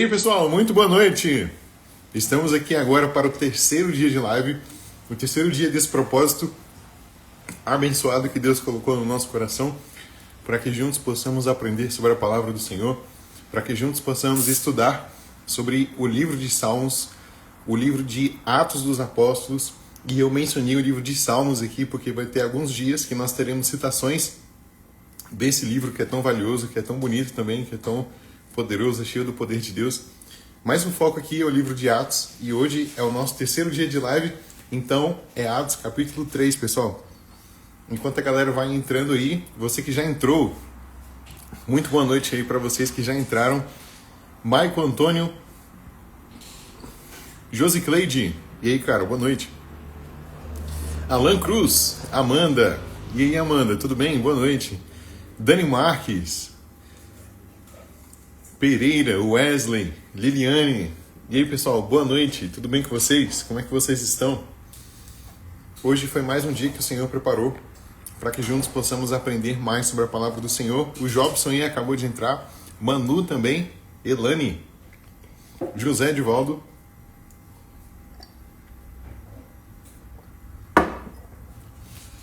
E aí, pessoal, muito boa noite! Estamos aqui agora para o terceiro dia de live, o terceiro dia desse propósito abençoado que Deus colocou no nosso coração, para que juntos possamos aprender sobre a palavra do Senhor, para que juntos possamos estudar sobre o livro de Salmos, o livro de Atos dos Apóstolos, e eu mencionei o livro de Salmos aqui porque vai ter alguns dias que nós teremos citações desse livro que é tão valioso, que é tão bonito também, que é tão poderoso, é cheio do poder de Deus. Mas o foco aqui é o livro de Atos, e hoje é o nosso terceiro dia de live, então é Atos capítulo 3, pessoal. Enquanto a galera vai entrando aí, você que já entrou, muito boa noite aí para vocês que já entraram. Maico Antônio, Josicleide, e aí, cara, boa noite. Alan Cruz, Amanda, e aí, Amanda, tudo bem? Boa noite. Dani Marques, Pereira, Wesley, Liliane, e aí, pessoal, boa noite, tudo bem com vocês? Como é que vocês estão? Hoje foi mais um dia que o Senhor preparou para que juntos possamos aprender mais sobre a palavra do Senhor. O Jobson aí acabou de entrar, Manu também, Elane, José Edivaldo,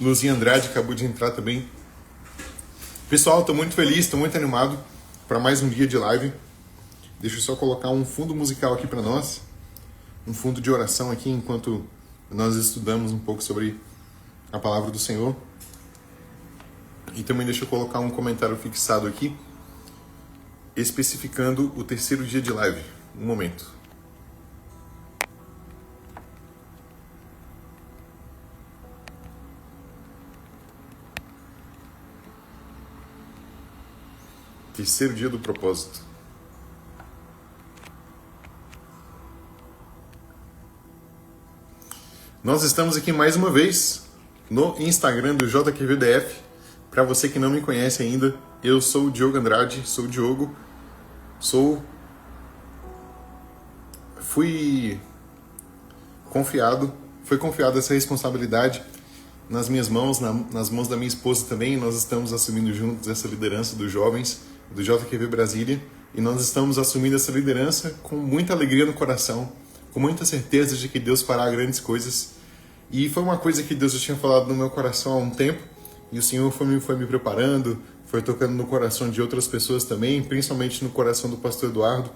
Luzinha Andrade acabou de entrar também. Pessoal, estou muito feliz, estou muito animado para mais um dia de live. Deixa eu só colocar um fundo musical aqui para nós, um fundo de oração aqui enquanto nós estudamos um pouco sobre a palavra do Senhor. E também deixa eu colocar um comentário fixado aqui, especificando o terceiro dia de live. Um momento. Terceiro dia do propósito. Nós estamos aqui mais uma vez no Instagram do JQVDF. Para você que não me conhece ainda, eu sou o Diogo Andrade, sou o Diogo, foi confiado essa responsabilidade nas minhas mãos, nas mãos da minha esposa também. Nós estamos assumindo juntos essa liderança dos jovens do JQV Brasília, e nós estamos assumindo essa liderança com muita alegria no coração, com muita certeza de que Deus fará grandes coisas. E foi uma coisa que Deus já tinha falado no meu coração há um tempo, e o Senhor foi me preparando, foi tocando no coração de outras pessoas também, principalmente no coração do pastor Eduardo,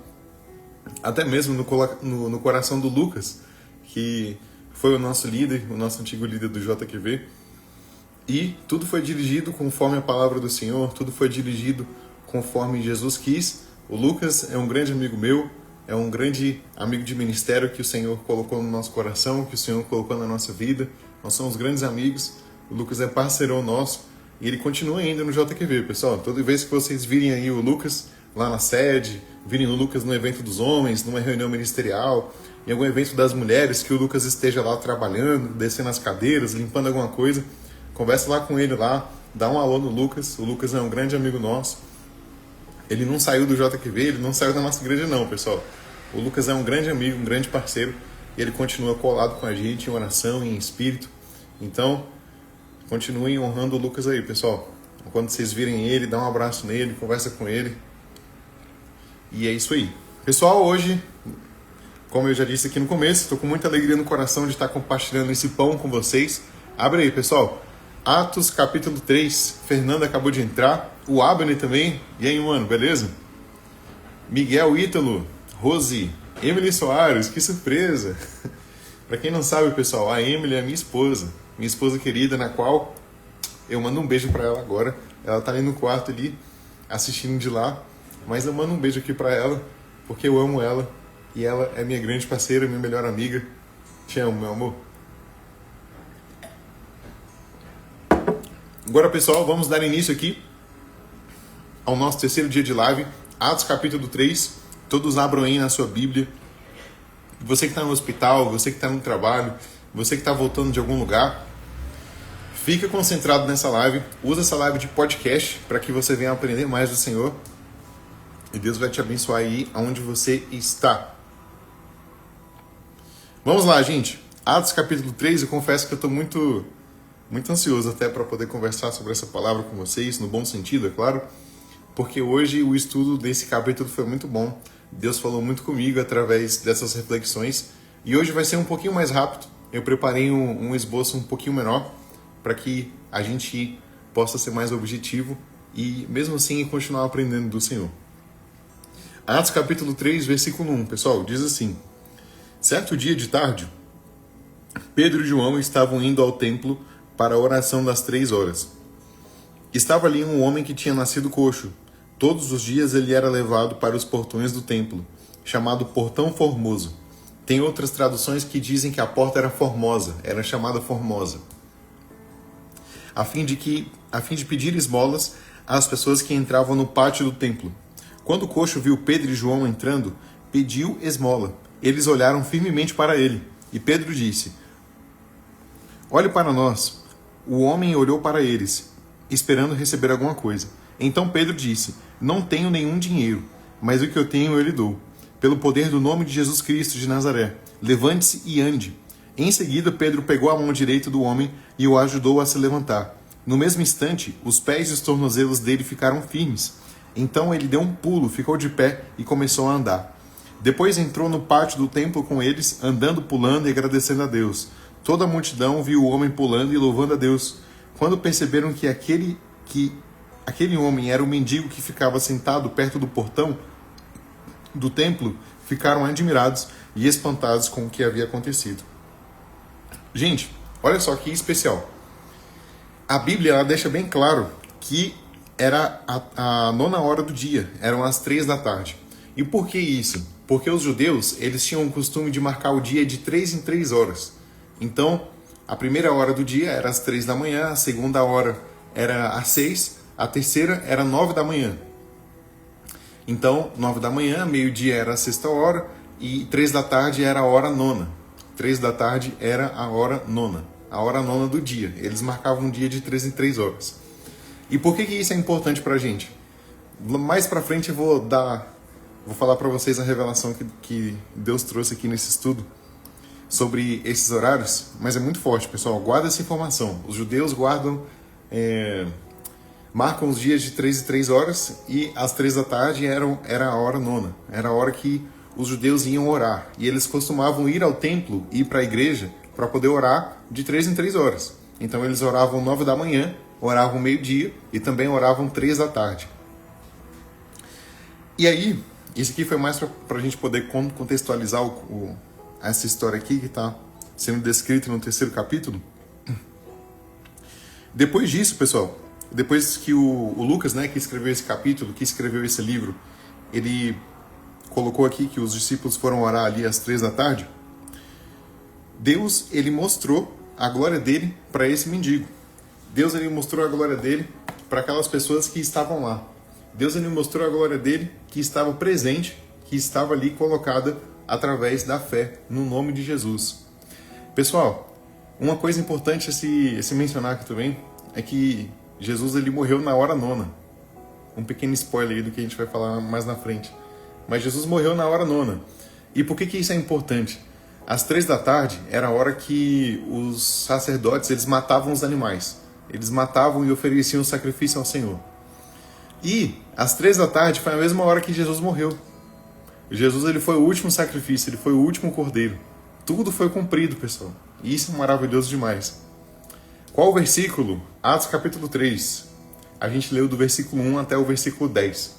até mesmo no coração do Lucas, que foi o nosso líder, o nosso antigo líder do JQV. E tudo foi dirigido conforme a palavra do Senhor, tudo foi dirigido conforme Jesus quis. O Lucas é um grande amigo meu, é um grande amigo de ministério que o Senhor colocou no nosso coração, que o Senhor colocou na nossa vida. Nós somos grandes amigos. O Lucas é parceirão nosso e ele continua ainda no JQV, pessoal. Toda vez que vocês virem aí o Lucas lá na sede, virem o Lucas no evento dos homens, numa reunião ministerial, em algum evento das mulheres, que o Lucas esteja lá trabalhando, descendo as cadeiras, limpando alguma coisa, conversa lá com ele lá, dá um alô no Lucas. O Lucas é um grande amigo nosso. Ele não saiu do JQV, ele não saiu da nossa igreja não, pessoal. O Lucas é um grande amigo, um grande parceiro, e ele continua colado com a gente em oração e em espírito. Então, continuem honrando o Lucas aí, pessoal. Quando vocês virem ele, dá um abraço nele, conversa com ele. E é isso aí. Pessoal, hoje, como eu já disse aqui no começo, estou com muita alegria no coração de estar compartilhando esse pão com vocês. Abre aí, pessoal. Atos capítulo 3. Fernanda acabou de entrar. O Abner também. E aí, mano, beleza? Miguel Ítalo, Rose, Emily Soares, que surpresa! Para quem não sabe, pessoal, a Emily é minha esposa querida, na qual eu mando um beijo para ela agora. Ela tá ali no quarto ali, assistindo de lá, mas eu mando um beijo aqui para ela, porque eu amo ela, e ela é minha grande parceira, minha melhor amiga. Te amo, meu amor. Agora, pessoal, vamos dar início aqui ao nosso terceiro dia de live, Atos capítulo 3. Todos abram aí na sua Bíblia. Você que está no hospital, você que está no trabalho, você que está voltando de algum lugar, fica concentrado nessa live. Usa essa live de podcast para que você venha aprender mais do Senhor. E Deus vai te abençoar aí aonde você está. Vamos lá, gente. Atos capítulo 3, eu confesso que eu estou muito ansioso até para poder conversar sobre essa palavra com vocês, no bom sentido, é claro, porque hoje o estudo desse capítulo foi muito bom. Deus falou muito comigo através dessas reflexões. E hoje vai ser um pouquinho mais rápido. Eu preparei um esboço um pouquinho menor para que a gente possa ser mais objetivo e mesmo assim continuar aprendendo do Senhor. Atos capítulo 3, versículo 1, pessoal, diz assim: certo dia de tarde, Pedro e João estavam indo ao templo para a oração das 3 horas. Estava ali um homem que tinha nascido coxo. Todos os dias ele era levado para os portões do templo, chamado Portão Formoso. Tem outras traduções que dizem que a porta era formosa, era chamada Formosa, a fim de pedir esmolas às pessoas que entravam no pátio do templo. Quando o coxo viu Pedro e João entrando, pediu esmola. Eles olharam firmemente para ele, e Pedro disse: olhe para nós. O homem olhou para eles, esperando receber alguma coisa. Então Pedro disse: não tenho nenhum dinheiro, mas o que eu tenho eu lhe dou. Pelo poder do nome de Jesus Cristo de Nazaré, levante-se e ande. Em seguida, Pedro pegou a mão direita do homem e o ajudou a se levantar. No mesmo instante, os pés e os tornozelos dele ficaram firmes. Então ele deu um pulo, ficou de pé e começou a andar. Depois entrou no pátio do templo com eles, andando, pulando e agradecendo a Deus. Toda a multidão viu o homem pulando e louvando a Deus. Quando perceberam que aquele homem era o mendigo que ficava sentado perto do portão do templo, ficaram admirados e espantados com o que havia acontecido. Gente, olha só que especial. A Bíblia ela deixa bem claro que era a 9ª hora do dia, eram as 3 da tarde. E por que isso? Porque os judeus eles tinham o costume de marcar o dia de 3 em 3 horas. Então, a primeira hora do dia era às 3 da manhã, a segunda hora era às 6, a terceira era 9 da manhã. Então, 9 da manhã, meio-dia era a 6ª hora e 3 da tarde era a hora 9ª. 3 da tarde era a hora 9ª, a hora 9ª do dia. Eles marcavam um dia de 3 em 3 horas. E por que isso é importante pra gente? Mais pra frente eu vou falar pra vocês a revelação que Deus trouxe aqui nesse estudo sobre esses horários, mas é muito forte, pessoal. Guarda essa informação. Os judeus marcam os dias de 3 em 3 horas e às 3 da tarde era a hora 9ª. Era a hora que os judeus iam orar. E eles costumavam ir ao templo, ir para a igreja, para poder orar de 3 em 3 horas. Então eles oravam 9 da manhã, oravam meio-dia e também oravam 3 da tarde. E aí, isso aqui foi mais para a gente poder contextualizar essa história aqui que está sendo descrita no 3º capítulo. Depois disso, pessoal, depois que o Lucas, né, que escreveu esse capítulo, que escreveu esse livro, ele colocou aqui que os discípulos foram orar ali às 3 da tarde, Deus, ele mostrou a glória dele para esse mendigo. Deus, ele mostrou a glória dele para aquelas pessoas que estavam lá. Deus, ele mostrou a glória dele que estava presente, que estava ali colocada através da fé no nome de Jesus. Pessoal, uma coisa importante a se mencionar aqui também é que Jesus, ele morreu na hora 9ª. Um pequeno spoiler aí do que a gente vai falar mais na frente. Mas Jesus morreu na hora 9ª. E por que isso é importante? Às 3 da tarde era a hora que os sacerdotes eles matavam os animais. Eles matavam e ofereciam sacrifício ao Senhor. E às 3 da tarde foi a mesma hora que Jesus morreu. Jesus, ele foi o último sacrifício, ele foi o último cordeiro. Tudo foi cumprido, pessoal. E isso é maravilhoso demais. Qual o versículo? Atos capítulo 3. A gente leu do versículo 1 até o versículo 10.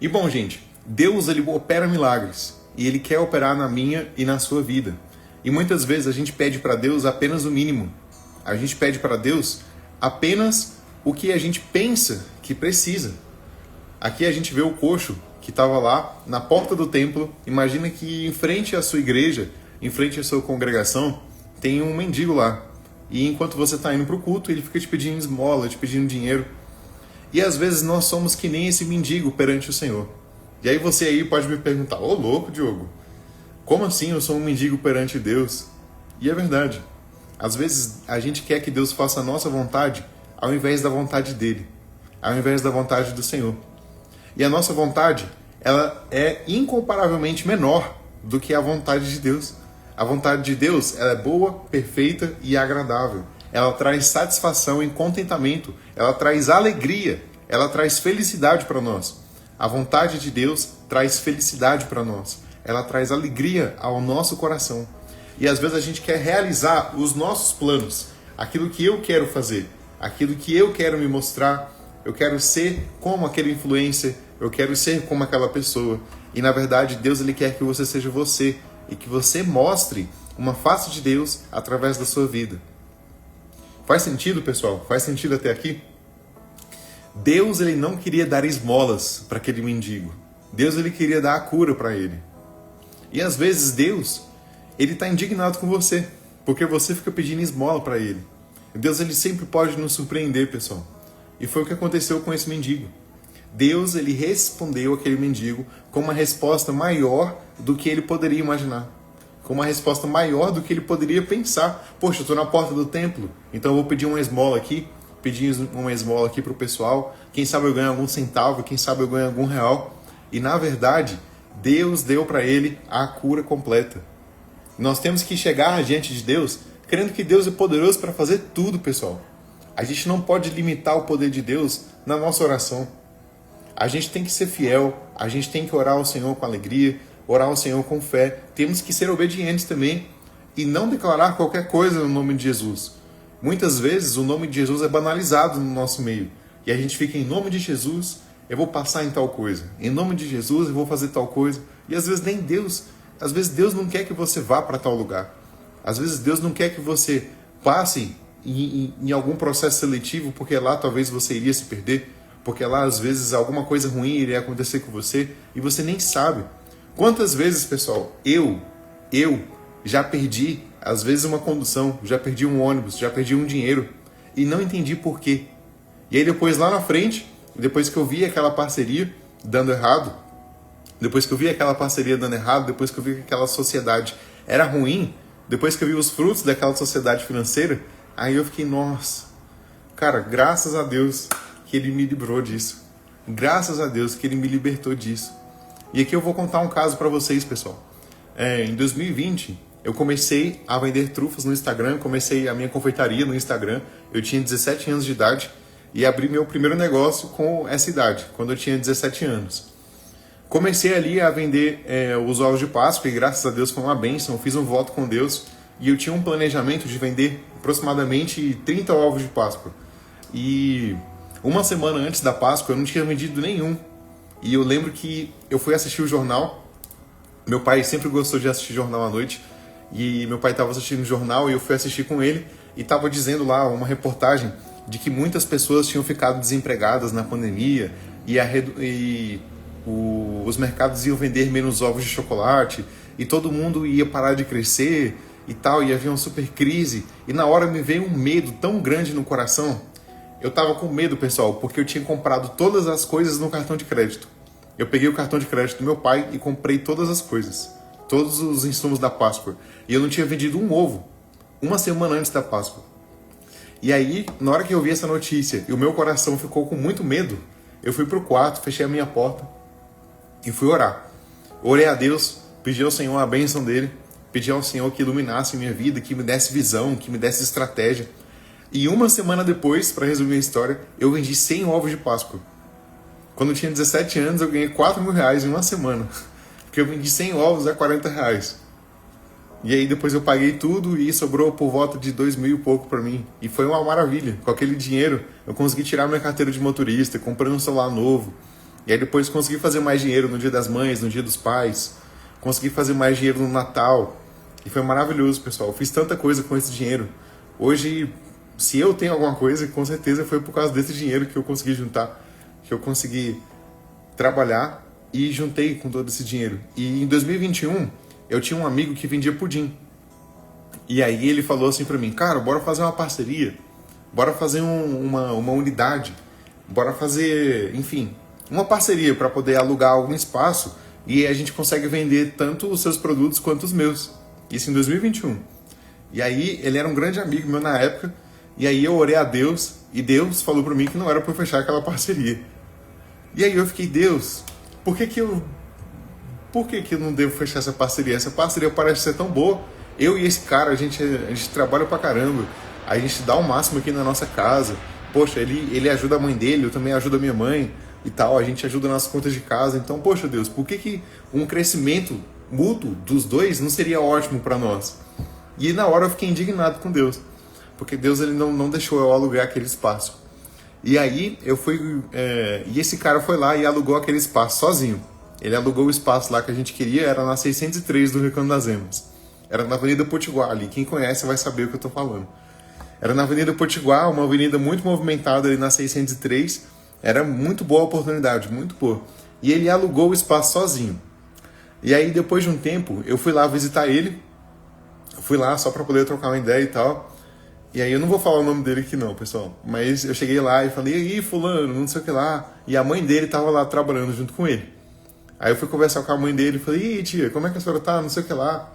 E bom, gente, Deus, ele opera milagres. E ele quer operar na minha e na sua vida. E muitas vezes a gente pede para Deus apenas o mínimo. A gente pede para Deus apenas o que a gente pensa que precisa. Aqui a gente vê o coxo que estava lá na porta do templo. Imagina que em frente à sua igreja, em frente à sua congregação, tem um mendigo lá. E enquanto você está indo para o culto, ele fica te pedindo esmola, te pedindo dinheiro. E às vezes nós somos que nem esse mendigo perante o Senhor. E aí você aí pode me perguntar: ô louco, Diogo, como assim eu sou um mendigo perante Deus? E é verdade. Às vezes a gente quer que Deus faça a nossa vontade ao invés da vontade dele, ao invés da vontade do Senhor. E a nossa vontade, ela é incomparavelmente menor do que a vontade de Deus. A vontade de Deus, ela é boa, perfeita e agradável. Ela traz satisfação e contentamento. Ela traz alegria. Ela traz felicidade para nós. A vontade de Deus traz felicidade para nós. Ela traz alegria ao nosso coração. E às vezes a gente quer realizar os nossos planos, aquilo que eu quero fazer, aquilo que eu quero me mostrar. Eu quero ser como aquele influencer, eu quero ser como aquela pessoa. E na verdade Deus ele quer que você seja você e que você mostre uma face de Deus através da sua vida. Faz sentido, pessoal? Faz sentido até aqui? Deus ele não queria dar esmolas para aquele mendigo. Deus ele queria dar a cura para ele. E às vezes Deus ele está indignado com você, porque você fica pedindo esmola para ele. Deus ele sempre pode nos surpreender, pessoal. E foi o que aconteceu com esse mendigo. Deus ele respondeu aquele mendigo com uma resposta maior do que ele poderia imaginar. Com uma resposta maior do que ele poderia pensar. Poxa, eu estou na porta do templo, então eu vou pedir uma esmola aqui. Pedir uma esmola aqui para o pessoal. Quem sabe eu ganho algum centavo, quem sabe eu ganho algum real. E na verdade, Deus deu para ele a cura completa. Nós temos que chegar diante de Deus crendo que Deus é poderoso para fazer tudo, pessoal. A gente não pode limitar o poder de Deus na nossa oração. A gente tem que ser fiel, a gente tem que orar ao Senhor com alegria, orar ao Senhor com fé. Temos que ser obedientes também e não declarar qualquer coisa no nome de Jesus. Muitas vezes o nome de Jesus é banalizado no nosso meio. E a gente fica em nome de Jesus, eu vou passar em tal coisa. Em nome de Jesus eu vou fazer tal coisa. E às vezes nem Deus. Às vezes Deus não quer que você vá para tal lugar. Às vezes Deus não quer que você passe em algum processo seletivo, porque lá talvez você iria se perder. Porque lá às vezes alguma coisa ruim iria acontecer com você e você nem sabe. Quantas vezes, pessoal, eu já perdi, às vezes uma condução, já perdi um ônibus, já perdi um dinheiro e não entendi por quê. E aí depois lá na frente, depois que eu vi aquela parceria dando errado, depois que eu vi que aquela sociedade era ruim, depois que eu vi os frutos daquela sociedade financeira, aí eu fiquei, nossa, cara, graças a Deus que Ele me livrou disso. Graças a Deus que Ele me libertou disso. E aqui eu vou contar um caso para vocês, pessoal. Em 2020, eu comecei a vender trufas no Instagram, comecei a minha confeitaria no Instagram. Eu tinha 17 anos de idade e abri meu primeiro negócio com essa idade, quando eu tinha 17 anos. Comecei ali a vender os ovos de Páscoa e graças a Deus foi uma bênção. Eu fiz um voto com Deus e eu tinha um planejamento de vender aproximadamente 30 ovos de Páscoa. E uma semana antes da Páscoa eu não tinha vendido nenhum. E eu lembro que eu fui assistir o jornal. Meu pai sempre gostou de assistir jornal à noite. E meu pai estava assistindo o jornal e eu fui assistir com ele. E estava dizendo lá uma reportagem de que muitas pessoas tinham ficado desempregadas na pandemia. Os mercados iam vender menos ovos de chocolate. E todo mundo ia parar de crescer e tal. E havia uma super crise. E na hora me veio um medo tão grande no coração. Eu tava com medo, pessoal, porque eu tinha comprado todas as coisas no cartão de crédito. Eu peguei o cartão de crédito do meu pai e comprei todas as coisas. Todos os insumos da Páscoa. E eu não tinha vendido um ovo. Uma semana antes da Páscoa. E aí, na hora que eu vi essa notícia e o meu coração ficou com muito medo, eu fui pro quarto, fechei a minha porta e fui orar. Orei a Deus, pedi ao Senhor a bênção dele, pedi ao Senhor que iluminasse minha vida, que me desse visão, que me desse estratégia. E uma semana depois, para resumir a história, eu vendi 100 ovos de Páscoa. Quando eu tinha 17 anos, eu ganhei 4 mil reais em uma semana. Porque eu vendi 100 ovos a 40 reais. E aí depois eu paguei tudo e sobrou por volta de 2 mil e pouco para mim. E foi uma maravilha. Com aquele dinheiro, eu consegui tirar minha carteira de motorista, comprei um celular novo. E aí depois consegui fazer mais dinheiro no Dia das Mães, no Dia dos Pais. Consegui fazer mais dinheiro no Natal. E foi maravilhoso, pessoal. Eu fiz tanta coisa com esse dinheiro. Hoje, se eu tenho alguma coisa, com certeza foi por causa desse dinheiro que eu consegui juntar, que eu consegui trabalhar e juntei com todo esse dinheiro. E em 2021, eu tinha um amigo que vendia pudim. E aí ele falou assim pra mim, cara, bora fazer uma parceria, bora fazer uma unidade, bora fazer, enfim, uma parceria para poder alugar algum espaço e a gente consegue vender tanto os seus produtos quanto os meus. Isso em 2021. E aí ele era um grande amigo meu na época. E aí eu orei a Deus, e Deus falou para mim que não era para eu fechar aquela parceria. E aí eu fiquei, Deus, por que eu não devo fechar essa parceria? Essa parceria parece ser tão boa. Eu e esse cara, a gente trabalha pra caramba. A gente dá o máximo aqui na nossa casa. Poxa, ele ajuda a mãe dele, eu também ajudo a minha mãe. e tal, a gente ajuda nas contas de casa. Então, poxa Deus, por que um crescimento mútuo dos dois não seria ótimo para nós? E na hora eu fiquei indignado com Deus, porque Deus ele não deixou eu alugar aquele espaço. E aí eu fui, e esse cara foi lá e alugou aquele espaço sozinho. Ele alugou o espaço lá que a gente queria, era na 603 do Recanto das Emas. Era na Avenida Potiguar ali, quem conhece vai saber o que eu tô falando. Era na Avenida Potiguar, uma avenida muito movimentada ali na 603. Era muito boa a oportunidade, muito boa. E ele alugou o espaço sozinho. E aí depois de um tempo, eu fui lá visitar ele. Eu fui lá só para poder trocar uma ideia e tal. E aí eu não vou falar o nome dele aqui não, pessoal. Mas eu cheguei lá e falei, e aí fulano, não sei o que lá. E a mãe dele tava lá trabalhando junto com ele. Aí eu fui conversar com a mãe dele e falei, e tia, como é que a senhora tá? Não sei o que lá.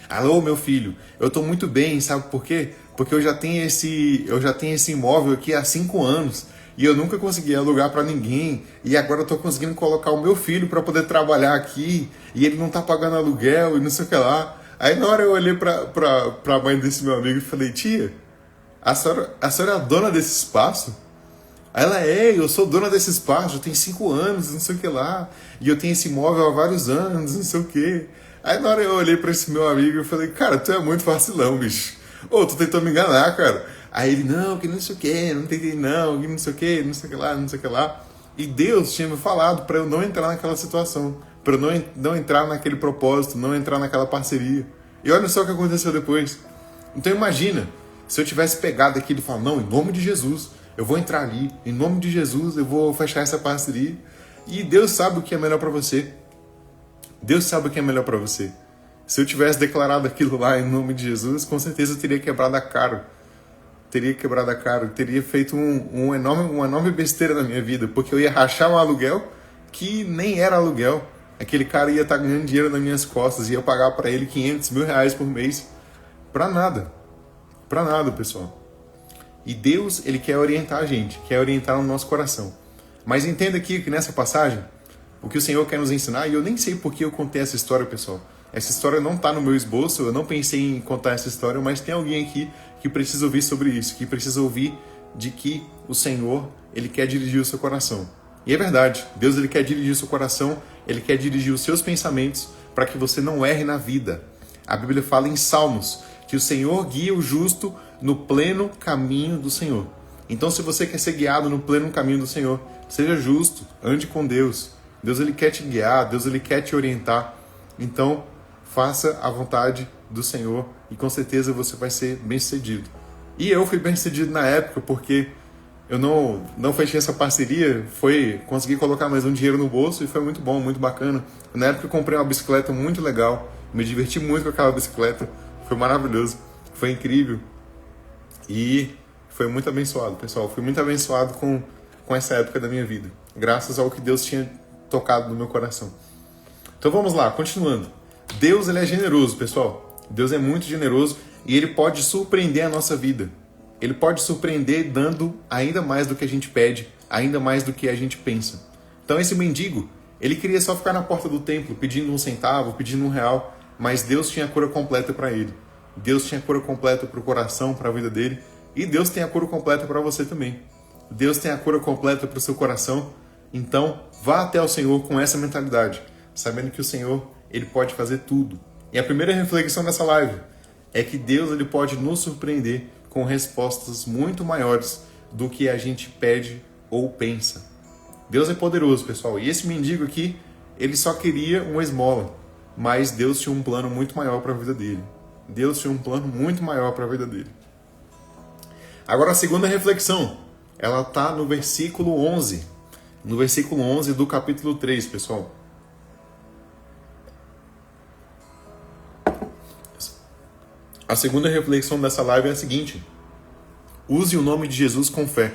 Alô, meu filho, eu tô muito bem, sabe por quê? Porque eu já tenho esse imóvel aqui há 5 anos e eu nunca consegui alugar para ninguém. E agora eu tô conseguindo colocar o meu filho para poder trabalhar aqui e ele não tá pagando aluguel e não sei o que lá. Aí na hora eu olhei pra mãe desse meu amigo e falei, tia, a senhora é a dona desse espaço? Aí ela, eu sou dona desse espaço, eu tenho 5 anos, não sei o que lá, e eu tenho esse imóvel há vários anos, não sei o que. Aí na hora eu olhei pra esse meu amigo e falei, cara, tu é muito vacilão, bicho. Ô, tu tentou me enganar, cara. Aí ele, não, que não sei o que, não tentei não, que não sei o que, não sei o que lá, não sei o que lá. E Deus tinha me falado pra eu não entrar naquela situação, pra eu não entrar naquele propósito, não entrar naquela parceria. E olha só o que aconteceu depois. Então imagina, se eu tivesse pegado aquilo e falado, não, em nome de Jesus, eu vou entrar ali, em nome de Jesus, eu vou fechar essa parceria. E Deus sabe o que é melhor pra você. Deus sabe o que é melhor pra você. Se eu tivesse declarado aquilo lá em nome de Jesus, com certeza eu teria quebrado a cara. Teria feito uma enorme besteira na minha vida, porque eu ia rachar um aluguel que nem era aluguel. Aquele cara ia estar ganhando dinheiro nas minhas costas, ia pagar para ele 500 mil reais por mês. Pra nada, pessoal. E Deus, ele quer orientar a gente, quer orientar o nosso coração. Mas entenda aqui que nessa passagem, o que o Senhor quer nos ensinar, e eu nem sei por que eu contei essa história, pessoal. Essa história não está no meu esboço, eu não pensei em contar essa história, mas tem alguém aqui que precisa ouvir sobre isso, que precisa ouvir de que o Senhor, ele quer dirigir o seu coração. E é verdade, Deus ele quer dirigir o seu coração, ele quer dirigir os seus pensamentos para que você não erre na vida. A Bíblia fala em Salmos que o Senhor guia o justo no pleno caminho do Senhor. Então, se você quer ser guiado no pleno caminho do Senhor, seja justo, ande com Deus. Deus ele quer te guiar, Deus ele quer te orientar. Então, faça a vontade do Senhor e com certeza você vai ser bem-sucedido. E eu fui bem-sucedido na época porque eu não fechei essa parceria, consegui colocar mais um dinheiro no bolso e foi muito bom, muito bacana. Na época eu comprei uma bicicleta muito legal, me diverti muito com aquela bicicleta, foi maravilhoso, foi incrível e foi muito abençoado, pessoal. Fui muito abençoado com essa época da minha vida, graças ao que Deus tinha tocado no meu coração. Então vamos lá, continuando. Deus ele é generoso, pessoal. Deus é muito generoso e ele pode surpreender a nossa vida. Ele pode surpreender dando ainda mais do que a gente pede, ainda mais do que a gente pensa. Então esse mendigo, ele queria só ficar na porta do templo pedindo 1 centavo, pedindo R$1, mas Deus tinha a cura completa para ele. Deus tinha a cura completa para o coração, para a vida dele, e Deus tem a cura completa para você também. Deus tem a cura completa para o seu coração. Então vá até o Senhor com essa mentalidade, sabendo que o Senhor ele pode fazer tudo. E a primeira reflexão dessa live é que Deus ele pode nos surpreender com respostas muito maiores do que a gente pede ou pensa. Deus é poderoso, pessoal. E esse mendigo aqui, ele só queria uma esmola, mas Deus tinha um plano muito maior para a vida dele. Deus tinha um plano muito maior para a vida dele. Agora a segunda reflexão, ela está no versículo 11. No versículo 11 do capítulo 3, pessoal. A segunda reflexão dessa live é a seguinte: use o nome de Jesus com fé.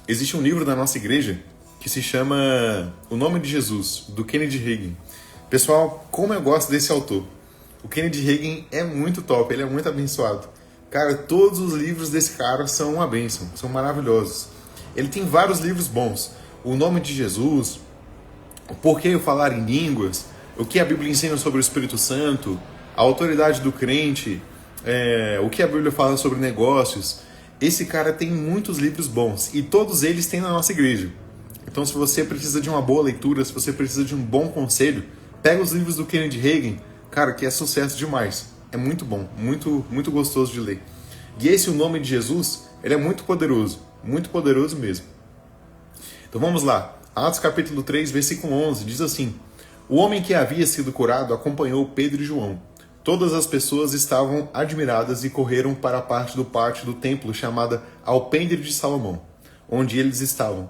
Existe um livro da nossa igreja que se chama O Nome de Jesus, do Kennedy Hagin. Pessoal, como eu gosto desse autor. O Kennedy Hagin é muito top, ele é muito abençoado. Cara, todos os livros desse cara são uma bênção, são maravilhosos. Ele tem vários livros bons. O Nome de Jesus, o Porquê eu Falar em Línguas, o que a Bíblia ensina sobre o Espírito Santo, a autoridade do crente, o que a Bíblia fala sobre negócios. Esse cara tem muitos livros bons e todos eles tem na nossa igreja. Então, se você precisa de uma boa leitura, se você precisa de um bom conselho, pega os livros do Kenneth Hagin, cara, que é sucesso demais. É muito bom, muito gostoso de ler. E esse, o nome de Jesus, ele é muito poderoso mesmo. Então vamos lá, Atos capítulo 3, versículo 11, diz assim: o homem que havia sido curado acompanhou Pedro e João. Todas as pessoas estavam admiradas e correram para a parte do pátio do templo chamada Alpendre de Salomão, onde eles estavam.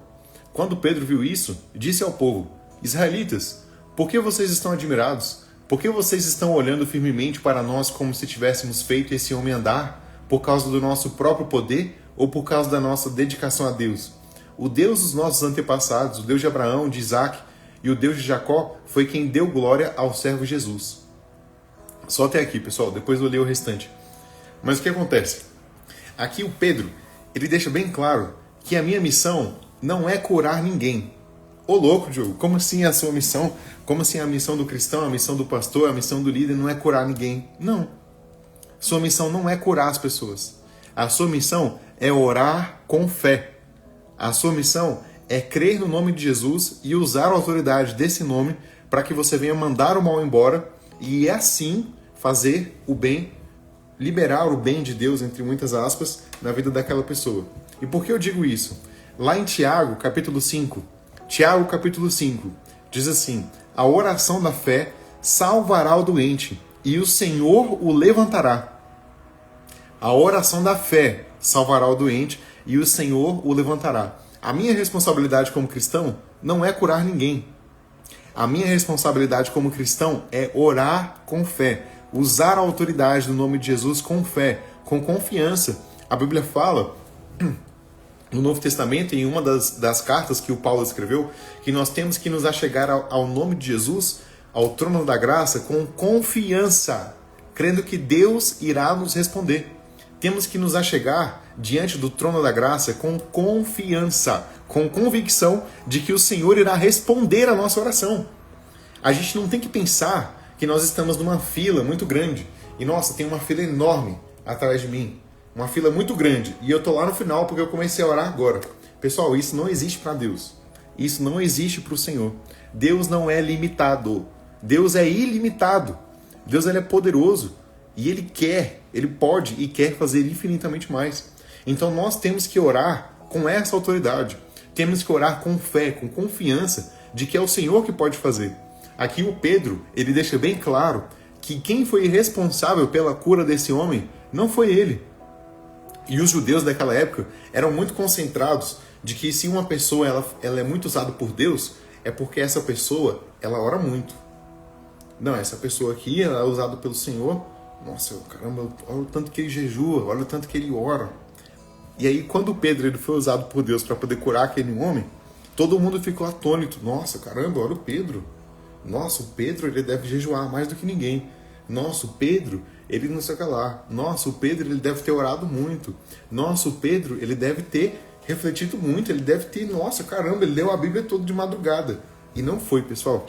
Quando Pedro viu isso, disse ao povo: Israelitas, por que vocês estão admirados? Por que vocês estão olhando firmemente para nós como se tivéssemos feito esse homem andar? Por causa do nosso próprio poder ou por causa da nossa dedicação a Deus? O Deus dos nossos antepassados, o Deus de Abraão, de Isaac e o Deus de Jacó foi quem deu glória ao servo Jesus. Só até aqui, pessoal, depois eu leio o restante. Mas o que acontece? Aqui o Pedro, ele deixa bem claro que a minha missão não é curar ninguém. Ô louco, Diogo, como assim a sua missão? Como assim a missão do cristão, a missão do pastor, a missão do líder não é curar ninguém? Não. Sua missão não é curar as pessoas. A sua missão é orar com fé. A sua missão é crer no nome de Jesus e usar a autoridade desse nome para que você venha mandar o mal embora e assim fazer o bem, liberar o bem de Deus, entre muitas aspas, na vida daquela pessoa. E por que eu digo isso? Lá em Tiago, capítulo 5, diz assim: a oração da fé salvará o doente e o Senhor o levantará. A oração da fé salvará o doente e o Senhor o levantará. A minha responsabilidade como cristão não é curar ninguém. A minha responsabilidade como cristão é orar com fé, usar a autoridade do nome de Jesus com fé, com confiança. A Bíblia fala no Novo Testamento, em uma das cartas que o Paulo escreveu, que nós temos que nos achegar ao nome de Jesus, ao trono da graça, com confiança, crendo que Deus irá nos responder. Temos que nos achegar diante do trono da graça com confiança, com convicção de que o Senhor irá responder a nossa oração. A gente não tem que pensar que nós estamos numa fila muito grande e, nossa, tem uma fila enorme atrás de mim, uma fila muito grande, e eu tô lá no final porque eu comecei a orar agora. Pessoal, isso não existe para Deus. Isso não existe para o Senhor. Deus não é limitado. Deus é ilimitado. Deus, ele é poderoso. E ele quer, ele pode e quer fazer infinitamente mais. Então nós temos que orar com essa autoridade. Temos que orar com fé, com confiança de que é o Senhor que pode fazer. Aqui o Pedro, ele deixa bem claro que quem foi responsável pela cura desse homem não foi ele. E os judeus daquela época eram muito concentrados de que se uma pessoa ela é muito usada por Deus, é porque essa pessoa ela ora muito. Não, essa pessoa aqui ela é usada pelo Senhor. Nossa, caramba, olha o tanto que ele jejua, olha o tanto que ele ora. E aí, quando o Pedro ele foi usado por Deus para poder curar aquele homem, todo mundo ficou atônito. Nossa, caramba, olha o Pedro. Nossa, o Pedro ele deve jejuar mais do que ninguém. Nossa, o Pedro, ele não sei o que lá. Nossa, o Pedro ele deve ter orado muito. Nossa, o Pedro ele deve ter refletido muito. Ele deve ter, nossa, caramba, ele leu a Bíblia toda de madrugada. E não foi, pessoal.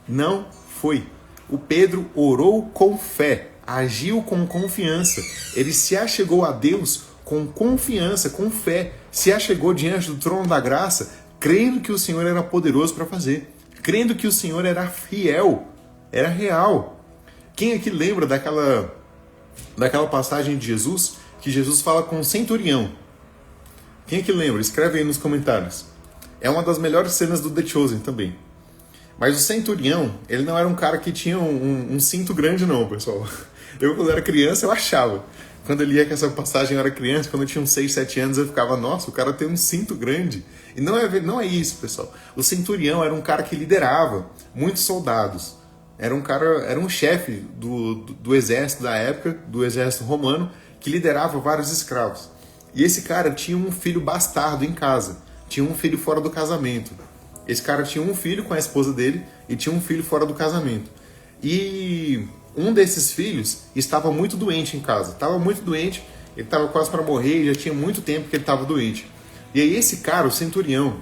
Não foi. O Pedro orou com fé. Agiu com confiança, ele se achegou a Deus com confiança, com fé, se achegou diante do trono da graça, crendo que o Senhor era poderoso para fazer, crendo que o Senhor era fiel, era real. Quem aqui lembra daquela passagem de Jesus, que Jesus fala com o centurião? Quem aqui lembra? Escreve aí nos comentários. É uma das melhores cenas do The Chosen também. Mas o centurião, ele não era um cara que tinha um cinto grande não, pessoal. Eu, quando era criança, eu achava. Quando eu lia que essa passagem eu era criança, quando eu tinha uns 6, 7 anos, eu ficava, nossa, o cara tem um cinto grande. E não é isso, pessoal. O centurião era um cara que liderava muitos soldados. Era um chefe do exército da época, do exército romano, que liderava vários escravos. E esse cara tinha um filho bastardo em casa. Tinha um filho fora do casamento. Esse cara tinha um filho com a esposa dele e tinha um filho fora do casamento. E um desses filhos estava muito doente em casa. Estava muito doente, ele estava quase para morrer, já tinha muito tempo que ele estava doente. E aí esse cara, o centurião,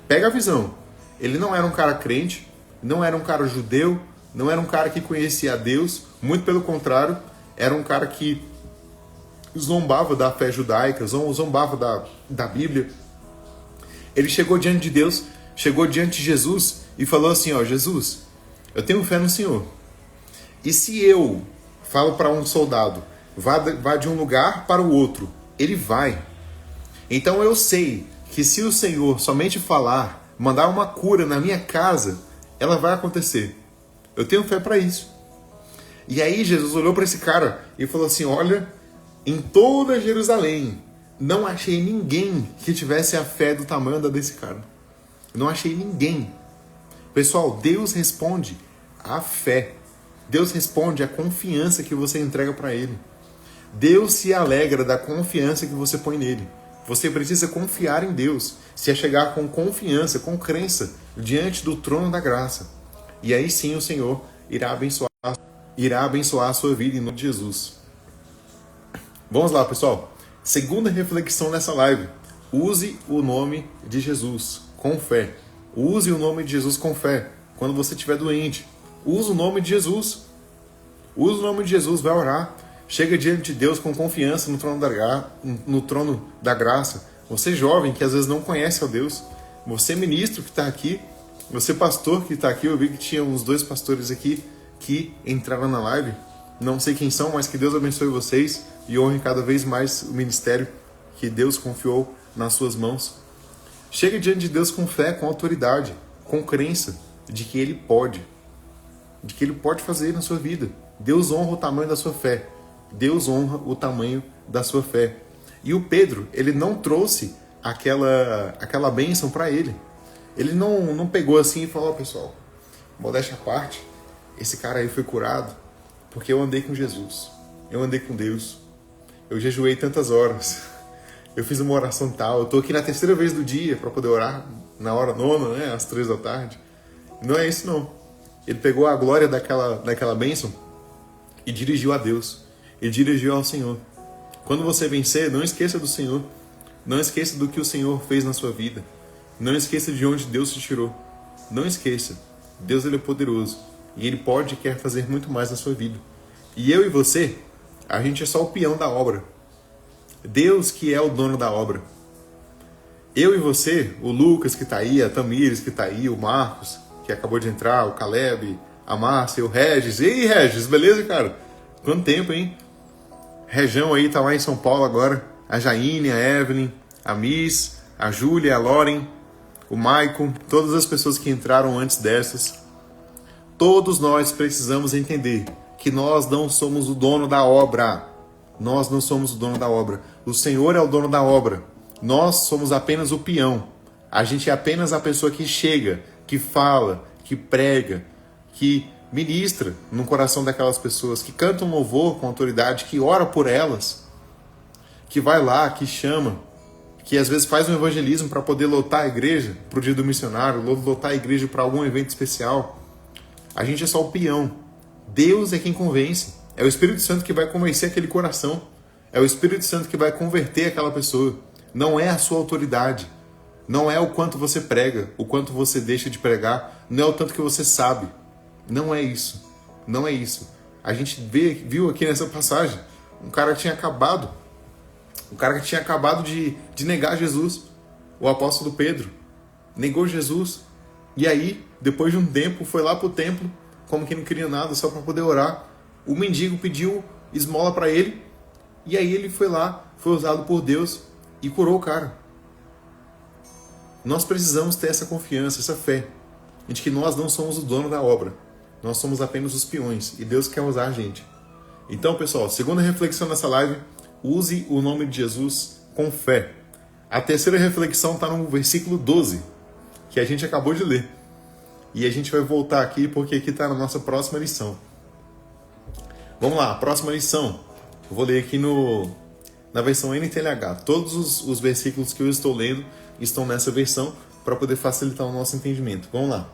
pega a visão. Ele não era um cara crente, não era um cara judeu, não era um cara que conhecia a Deus, muito pelo contrário, era um cara que zombava da fé judaica, zombava da Bíblia. Ele chegou diante de Deus, chegou diante de Jesus e falou assim, ó, Jesus, eu tenho fé no Senhor. E se eu falo para um soldado, vá de um lugar para o outro, ele vai. Então eu sei que se o Senhor somente falar, mandar uma cura na minha casa, ela vai acontecer. Eu tenho fé para isso. E aí Jesus olhou para esse cara e falou assim, olha, em toda Jerusalém, não achei ninguém que tivesse a fé do tamanho da desse cara. Não achei ninguém. Pessoal, Deus responde à fé. Deus responde à confiança que você entrega para Ele. Deus se alegra da confiança que você põe nele. Você precisa confiar em Deus, se chegar com confiança, com crença, diante do trono da graça. E aí sim o Senhor irá abençoar a sua vida em nome de Jesus. Vamos lá, pessoal. Segunda reflexão nessa live. Use o nome de Jesus com fé. Use o nome de Jesus com fé. Quando você estiver doente, use o nome de Jesus. Use o nome de Jesus, vai orar. Chega diante de Deus com confiança no trono da graça. Você jovem que às vezes não conhece ao Deus. Você ministro que está aqui. Você pastor que está aqui. Eu vi que tinha uns 2 pastores aqui que entraram na live. Não sei quem são, mas que Deus abençoe vocês e honre cada vez mais o ministério que Deus confiou nas suas mãos. Chega diante de Deus com fé, com autoridade, com crença de que Ele pode. De que Ele pode fazer na sua vida. Deus honra o tamanho da sua fé. Deus honra o tamanho da sua fé. E o Pedro, ele não trouxe aquela bênção para ele. Ele não pegou assim e falou, pessoal, modéstia à parte, esse cara aí foi curado porque eu andei com Jesus. Eu andei com Deus. Eu jejuei tantas horas. Eu fiz uma oração tal. Eu estou aqui na 3ª vez do dia para poder orar na hora 9ª, né, às 3 da tarde. Não é isso, não. Ele pegou a glória daquela bênção e dirigiu a Deus. Ele dirigiu ao Senhor. Quando você vencer, não esqueça do Senhor. Não esqueça do que o Senhor fez na sua vida. Não esqueça de onde Deus te tirou. Não esqueça. Deus, Ele é poderoso. E Ele pode e quer fazer muito mais na sua vida. E eu e você, a gente é só o peão da obra. Deus que é o dono da obra. Eu e você, o Lucas que está aí, a Tamires que está aí, o Marcos que acabou de entrar, o Caleb, a Márcia, o Regis. E aí, Regis, beleza, cara? Quanto tempo, hein? Região aí tá lá em São Paulo agora. A Jaine, a Evelyn, a Miss, a Júlia, a Lauren, o Maicon, todas as pessoas que entraram antes dessas. Todos nós precisamos entender que nós não somos o dono da obra. Nós não somos o dono da obra. O Senhor é o dono da obra. Nós somos apenas o peão. A gente é apenas a pessoa que chega, que fala, que prega, que ministra no coração daquelas pessoas, que canta um louvor com autoridade, que ora por elas, que vai lá, que chama, que às vezes faz um evangelismo para poder lotar a igreja para o dia do missionário, lotar a igreja para algum evento especial. A gente é só o peão. Deus é quem convence. É o Espírito Santo que vai convencer aquele coração. É o Espírito Santo que vai converter aquela pessoa. Não é a sua autoridade. Não é o quanto você prega, o quanto você deixa de pregar. Não é o tanto que você sabe. Não é isso. Não é isso. A gente viu aqui nessa passagem um cara que tinha acabado de negar Jesus. O apóstolo Pedro negou Jesus. E aí, depois de um tempo, foi lá pro templo, como que não queria nada, só para poder orar. O mendigo pediu esmola para ele. E aí ele foi lá, foi usado por Deus e curou o cara. Nós precisamos ter essa confiança, essa fé, de que nós não somos o dono da obra. Nós somos apenas os peões e Deus quer usar a gente. Então, pessoal, segunda reflexão nessa live, use o nome de Jesus com fé. A terceira reflexão está no versículo 12, que a gente acabou de ler. E a gente vai voltar aqui porque aqui está na nossa próxima lição. Vamos lá, a próxima lição. Eu vou ler aqui na versão NTLH. Todos os versículos que eu estou lendo estão nessa versão para poder facilitar o nosso entendimento. Vamos lá.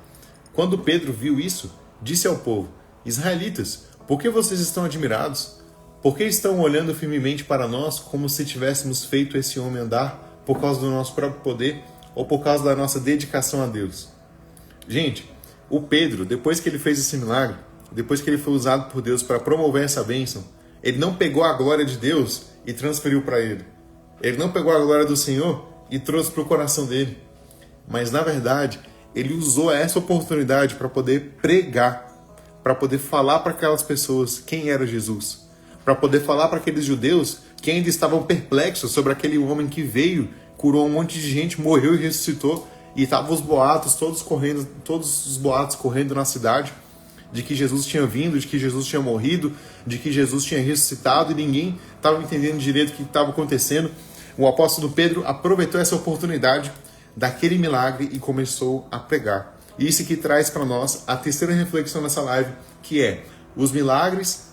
Quando Pedro viu isso, disse ao povo: Israelitas, por que vocês estão admirados? Por que estão olhando firmemente para nós como se tivéssemos feito esse homem andar por causa do nosso próprio poder ou por causa da nossa dedicação a Deus? Gente, o Pedro, depois que ele fez esse milagre, depois que ele foi usado por Deus para promover essa bênção, Ele não pegou a glória de Deus e transferiu para ele. Ele não pegou a glória do Senhor e trouxe para o coração dele. Mas, na verdade, ele usou essa oportunidade para poder pregar, para poder falar para aquelas pessoas quem era Jesus, para poder falar para aqueles judeus que ainda estavam perplexos sobre aquele homem que veio, curou um monte de gente, morreu e ressuscitou, e estavam os boatos todos os boatos correndo na cidade, de que Jesus tinha vindo, de que Jesus tinha morrido, de que Jesus tinha ressuscitado, e ninguém estava entendendo direito o que estava acontecendo. O apóstolo Pedro aproveitou essa oportunidade daquele milagre e começou a pregar. Isso que traz para nós a terceira reflexão nessa live, que é os milagres,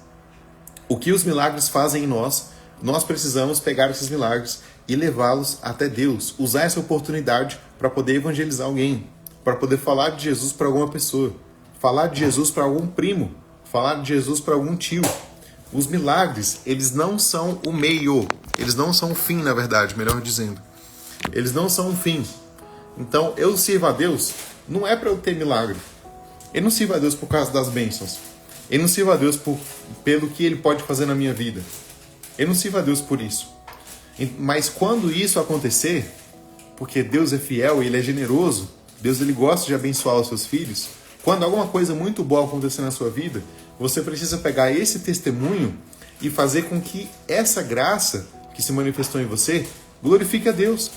o que os milagres fazem em nós. Nós precisamos pegar esses milagres e levá-los até Deus, usar essa oportunidade para poder evangelizar alguém, para poder falar de Jesus para alguma pessoa, falar de Jesus para algum primo, falar de Jesus para algum tio. Os milagres, eles não são o meio, eles não são o fim, na verdade, melhor dizendo. Eles não são o fim. Então, eu sirvo a Deus, não é para eu ter milagre. Eu não sirvo a Deus por causa das bênçãos. Eu não sirvo a Deus pelo que Ele pode fazer na minha vida. Eu não sirvo a Deus por isso. Mas quando isso acontecer, porque Deus é fiel e Ele é generoso, Deus ele gosta de abençoar os seus filhos, quando alguma coisa muito boa acontecer na sua vida, você precisa pegar esse testemunho e fazer com que essa graça que se manifestou em você glorifique a Deus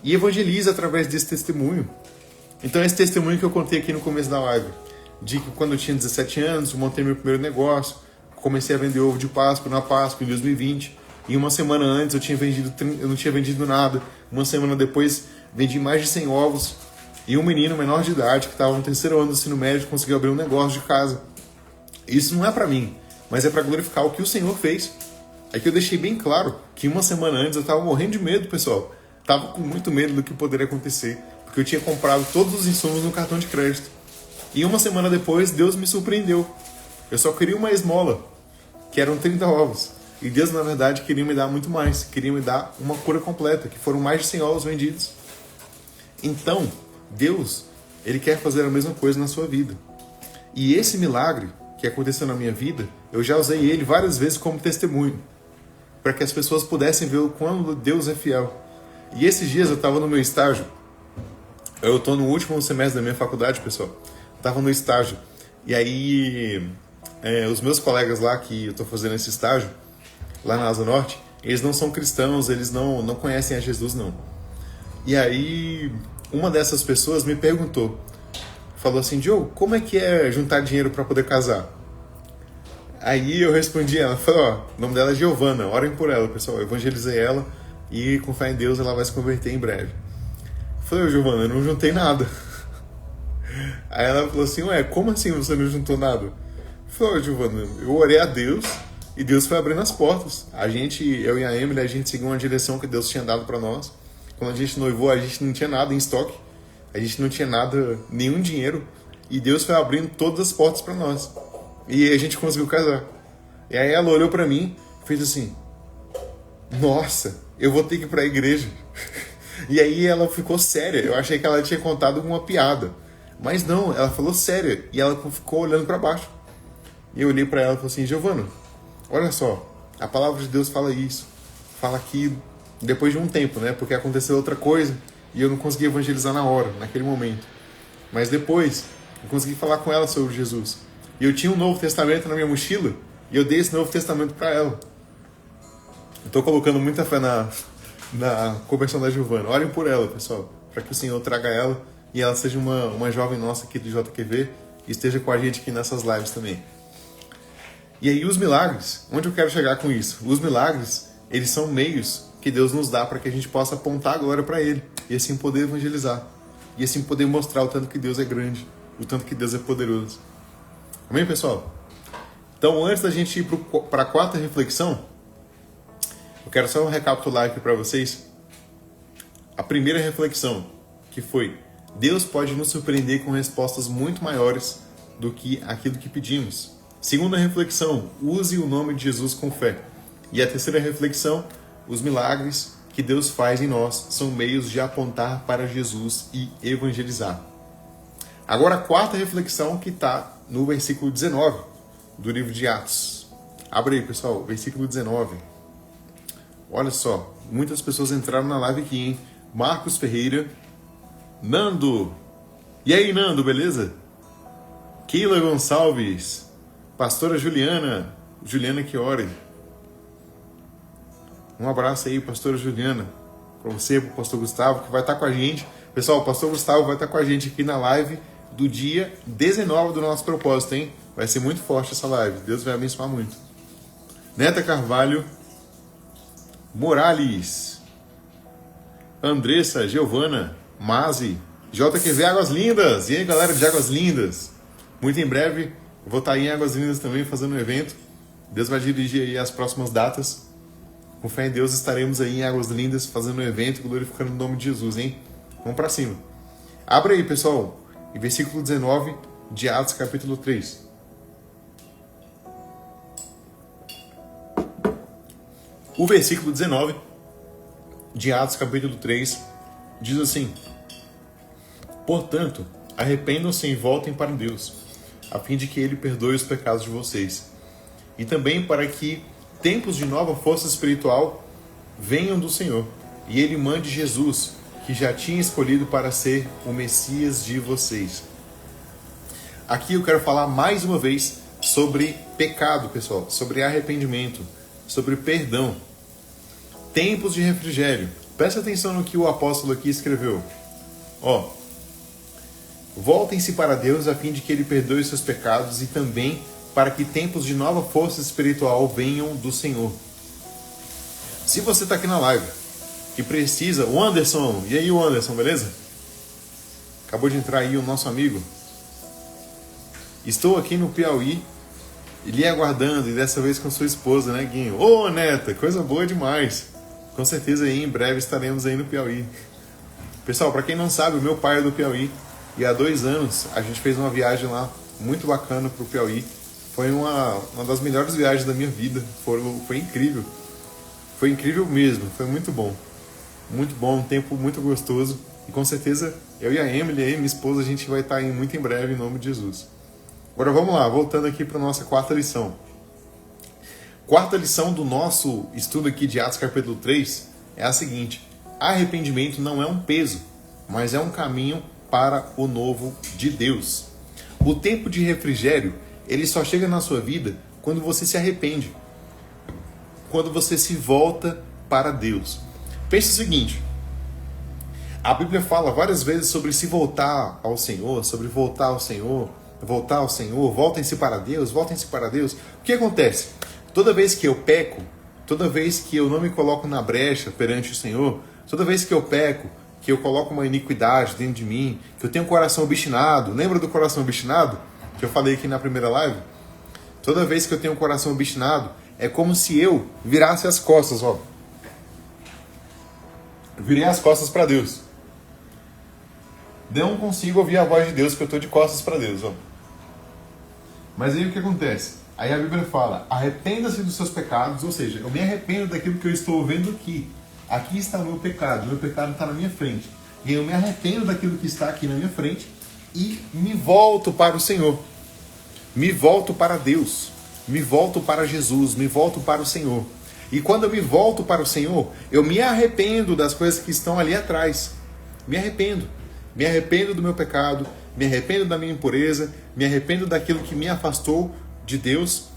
e evangelize através desse testemunho. Então esse testemunho que eu contei aqui no começo da live, de que quando eu tinha 17 anos, eu montei meu primeiro negócio, comecei a vender ovo de Páscoa na Páscoa em 2020, e uma semana antes eu não tinha vendido nada, uma semana depois vendi mais de 100 ovos, e um menino menor de idade que estava no terceiro ano do ensino médio conseguiu abrir um negócio de casa. Isso não é para mim, mas é para glorificar o que o Senhor fez. É que eu deixei bem claro que uma semana antes eu estava morrendo de medo, pessoal. Estava com muito medo do que poderia acontecer, porque eu tinha comprado todos os insumos no cartão de crédito. E uma semana depois, Deus me surpreendeu. Eu só queria uma esmola, que eram 30 ovos. E Deus, na verdade, queria me dar muito mais. Queria me dar uma cura completa, que foram mais de 100 ovos vendidos. Então, Deus, Ele quer fazer a mesma coisa na sua vida. E esse milagre que aconteceu na minha vida, eu já usei ele várias vezes como testemunho, para que as pessoas pudessem ver o quanto Deus é fiel. E esses dias eu estava no meu estágio. Eu estou no último semestre da minha faculdade, pessoal. Estava no estágio. E aí, os meus colegas lá que eu estou fazendo esse estágio, lá na Asa Norte, eles não são cristãos, eles não conhecem a Jesus, não. E aí, uma dessas pessoas me perguntou, falou assim: Diogo, como é que é juntar dinheiro para poder casar? Aí eu respondi ela, falei, ó, o nome dela é Giovana, orem por ela, pessoal. Eu evangelizei ela e com fé em Deus ela vai se converter em breve. Falei, ô Giovana, eu não juntei nada. Aí ela falou assim, ué, como assim você não juntou nada? Falei, ô Giovana, eu orei a Deus e Deus foi abrindo as portas. Eu e a Emily, a gente seguiu uma direção que Deus tinha dado para nós. Quando a gente noivou, a gente não tinha nada em estoque. A gente não tinha nada, nenhum dinheiro. E Deus foi abrindo todas as portas para nós. E a gente conseguiu casar. E aí ela olhou para mim e fez assim, nossa, eu vou ter que ir para a igreja. E aí ela ficou séria. Eu achei que ela tinha contado uma piada. Mas não, ela falou séria. E ela ficou olhando para baixo. E eu olhei para ela e falei assim, Giovana, olha só, a palavra de Deus fala isso. Fala aqui depois de um tempo, né? Porque aconteceu outra coisa e eu não consegui evangelizar na hora, naquele momento. Mas depois eu consegui falar com ela sobre Jesus. E eu tinha um Novo Testamento na minha mochila e eu dei esse Novo Testamento para ela. Eu tô colocando muita fé na conversão da Giovana. Orem por ela, pessoal, para que o Senhor traga ela e ela seja uma jovem nossa aqui do JQV e esteja com a gente aqui nessas lives também. E aí os milagres, onde eu quero chegar com isso? Os milagres, eles são meios que Deus nos dá para que a gente possa apontar a glória para Ele e assim poder evangelizar e assim poder mostrar o tanto que Deus é grande, o tanto que Deus é poderoso. Amém, pessoal? Então, antes da gente ir para a quarta reflexão, eu quero só recapitular aqui para vocês a primeira reflexão, que foi: Deus pode nos surpreender com respostas muito maiores do que aquilo que pedimos. Segunda reflexão: use o nome de Jesus com fé. E a terceira reflexão: os milagres que Deus faz em nós são meios de apontar para Jesus e evangelizar. Agora a quarta reflexão, que está no versículo 19 do livro de Atos. Abre aí, pessoal, versículo 19. Olha só, muitas pessoas entraram na live aqui, hein? Marcos Ferreira, Nando. E aí, Nando, beleza? Keila Gonçalves, pastora Juliana Chiori. Um abraço aí, pastora Juliana, para você, para o pastor Gustavo, que vai estar com a gente. Pessoal, o pastor Gustavo vai estar com a gente aqui na live do dia 19 do nosso propósito, hein? Vai ser muito forte essa live. Deus vai abençoar muito. Neta Carvalho, Morales, Andressa, Giovana, Mazi, JQV Águas Lindas. E aí, galera de Águas Lindas? Muito em breve, eu vou estar em Águas Lindas também fazendo um evento. Deus vai dirigir aí as próximas datas. Com fé em Deus, estaremos aí em Águas Lindas fazendo um evento, glorificando o nome de Jesus, hein? Vamos pra cima. Abre aí, pessoal, em versículo 19 de Atos, capítulo 3. O versículo 19 de Atos, capítulo 3, diz assim: portanto, arrependam-se e voltem para Deus, a fim de que Ele perdoe os pecados de vocês, e também para que tempos de nova força espiritual venham do Senhor, e Ele mande Jesus, que já tinha escolhido para ser o Messias de vocês. Aqui eu quero falar mais uma vez sobre pecado, pessoal, sobre arrependimento, sobre perdão. Tempos de refrigério. Presta atenção no que o apóstolo aqui escreveu. Voltem-se para Deus a fim de que Ele perdoe seus pecados e também para que tempos de nova força espiritual venham do Senhor. Se você está aqui na live e precisa... O Anderson, e aí o Anderson, beleza? Acabou de entrar aí o nosso amigo. Estou aqui no Piauí, lhe aguardando, e dessa vez com sua esposa, né, Guinho? Ô, neta, coisa boa demais. Com certeza aí em breve estaremos aí no Piauí. Pessoal, para quem não sabe, o meu pai é do Piauí. E há 2 anos a gente fez uma viagem lá muito bacana para o Piauí. Foi uma das melhores viagens da minha vida. Foi incrível. Foi incrível mesmo. Foi muito bom. Muito bom, um tempo muito gostoso. E com certeza eu e a Emily, minha esposa, a gente vai estar aí muito em breve em nome de Jesus. Agora vamos lá, voltando aqui para a nossa 4ª lição. 4ª lição do nosso estudo aqui de Atos capítulo 3 é a seguinte: arrependimento não é um peso, mas é um caminho para o novo de Deus. O tempo de refrigério, ele só chega na sua vida quando você se arrepende, quando você se volta para Deus. Pense o seguinte: a Bíblia fala várias vezes sobre se voltar ao Senhor, sobre voltar ao Senhor, voltem-se para Deus, voltem-se para Deus. O que acontece? Toda vez que eu peco, toda vez que eu não me coloco na brecha perante o Senhor, toda vez que eu peco, que eu coloco uma iniquidade dentro de mim, que eu tenho um coração obstinado, lembra do coração obstinado? Que eu falei aqui na primeira live? Toda vez que eu tenho um coração obstinado, é como se eu virasse as costas, ó. Eu virei as costas para Deus. Não consigo ouvir a voz de Deus, porque eu estou de costas para Deus, ó. Mas aí o que acontece? Aí a Bíblia fala: arrependa-se dos seus pecados, ou seja, eu me arrependo daquilo que eu estou vendo aqui. Aqui está o meu pecado está na minha frente. E eu me arrependo daquilo que está aqui na minha frente e me volto para o Senhor. Me volto para Deus. Me volto para Jesus. Me volto para o Senhor. E quando eu me volto para o Senhor, eu me arrependo das coisas que estão ali atrás. Me arrependo. Me arrependo do meu pecado. Me arrependo da minha impureza. Me arrependo daquilo que me afastou de Deus.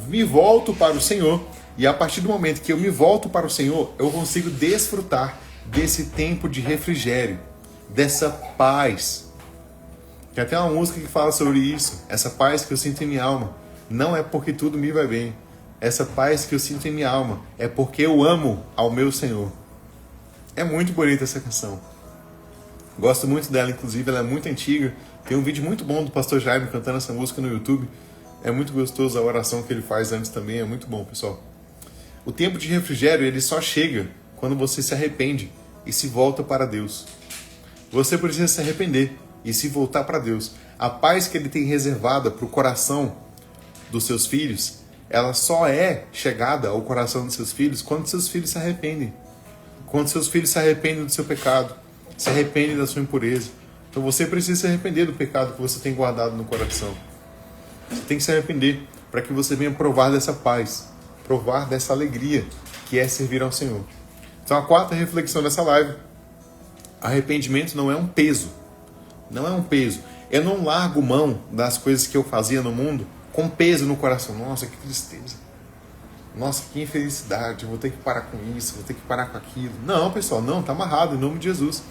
Me volto para o Senhor. E a partir do momento que eu me volto para o Senhor, eu consigo desfrutar desse tempo de refrigério, dessa paz. Tem até uma música que fala sobre isso. Essa paz que eu sinto em minha alma não é porque tudo me vai bem. Essa paz que eu sinto em minha alma é porque eu amo ao meu Senhor. É muito bonita essa canção. Gosto muito dela, inclusive, ela é muito antiga. Tem um vídeo muito bom do pastor Jaime cantando essa música no YouTube. É muito gostoso a oração que ele faz antes também, é muito bom, pessoal. O tempo de refrigério, ele só chega quando você se arrepende e se volta para Deus. Você precisa se arrepender e se voltar para Deus. A paz que Ele tem reservada para o coração dos seus filhos, ela só é chegada ao coração dos seus filhos quando seus filhos se arrependem. Quando seus filhos se arrependem do seu pecado, se arrependem da sua impureza. Então você precisa se arrepender do pecado que você tem guardado no coração. Você tem que se arrepender. para que você venha provar dessa paz, provar dessa alegria que é servir ao Senhor. Então a quarta reflexão dessa live: arrependimento não é um peso. Não é um peso. Eu não largo mão das coisas que eu fazia no mundo com peso no coração. Nossa, que tristeza. Nossa, que infelicidade. Eu vou ter que parar com isso, vou ter que parar com aquilo. Não, pessoal, não, tá amarrado, em nome de Jesus.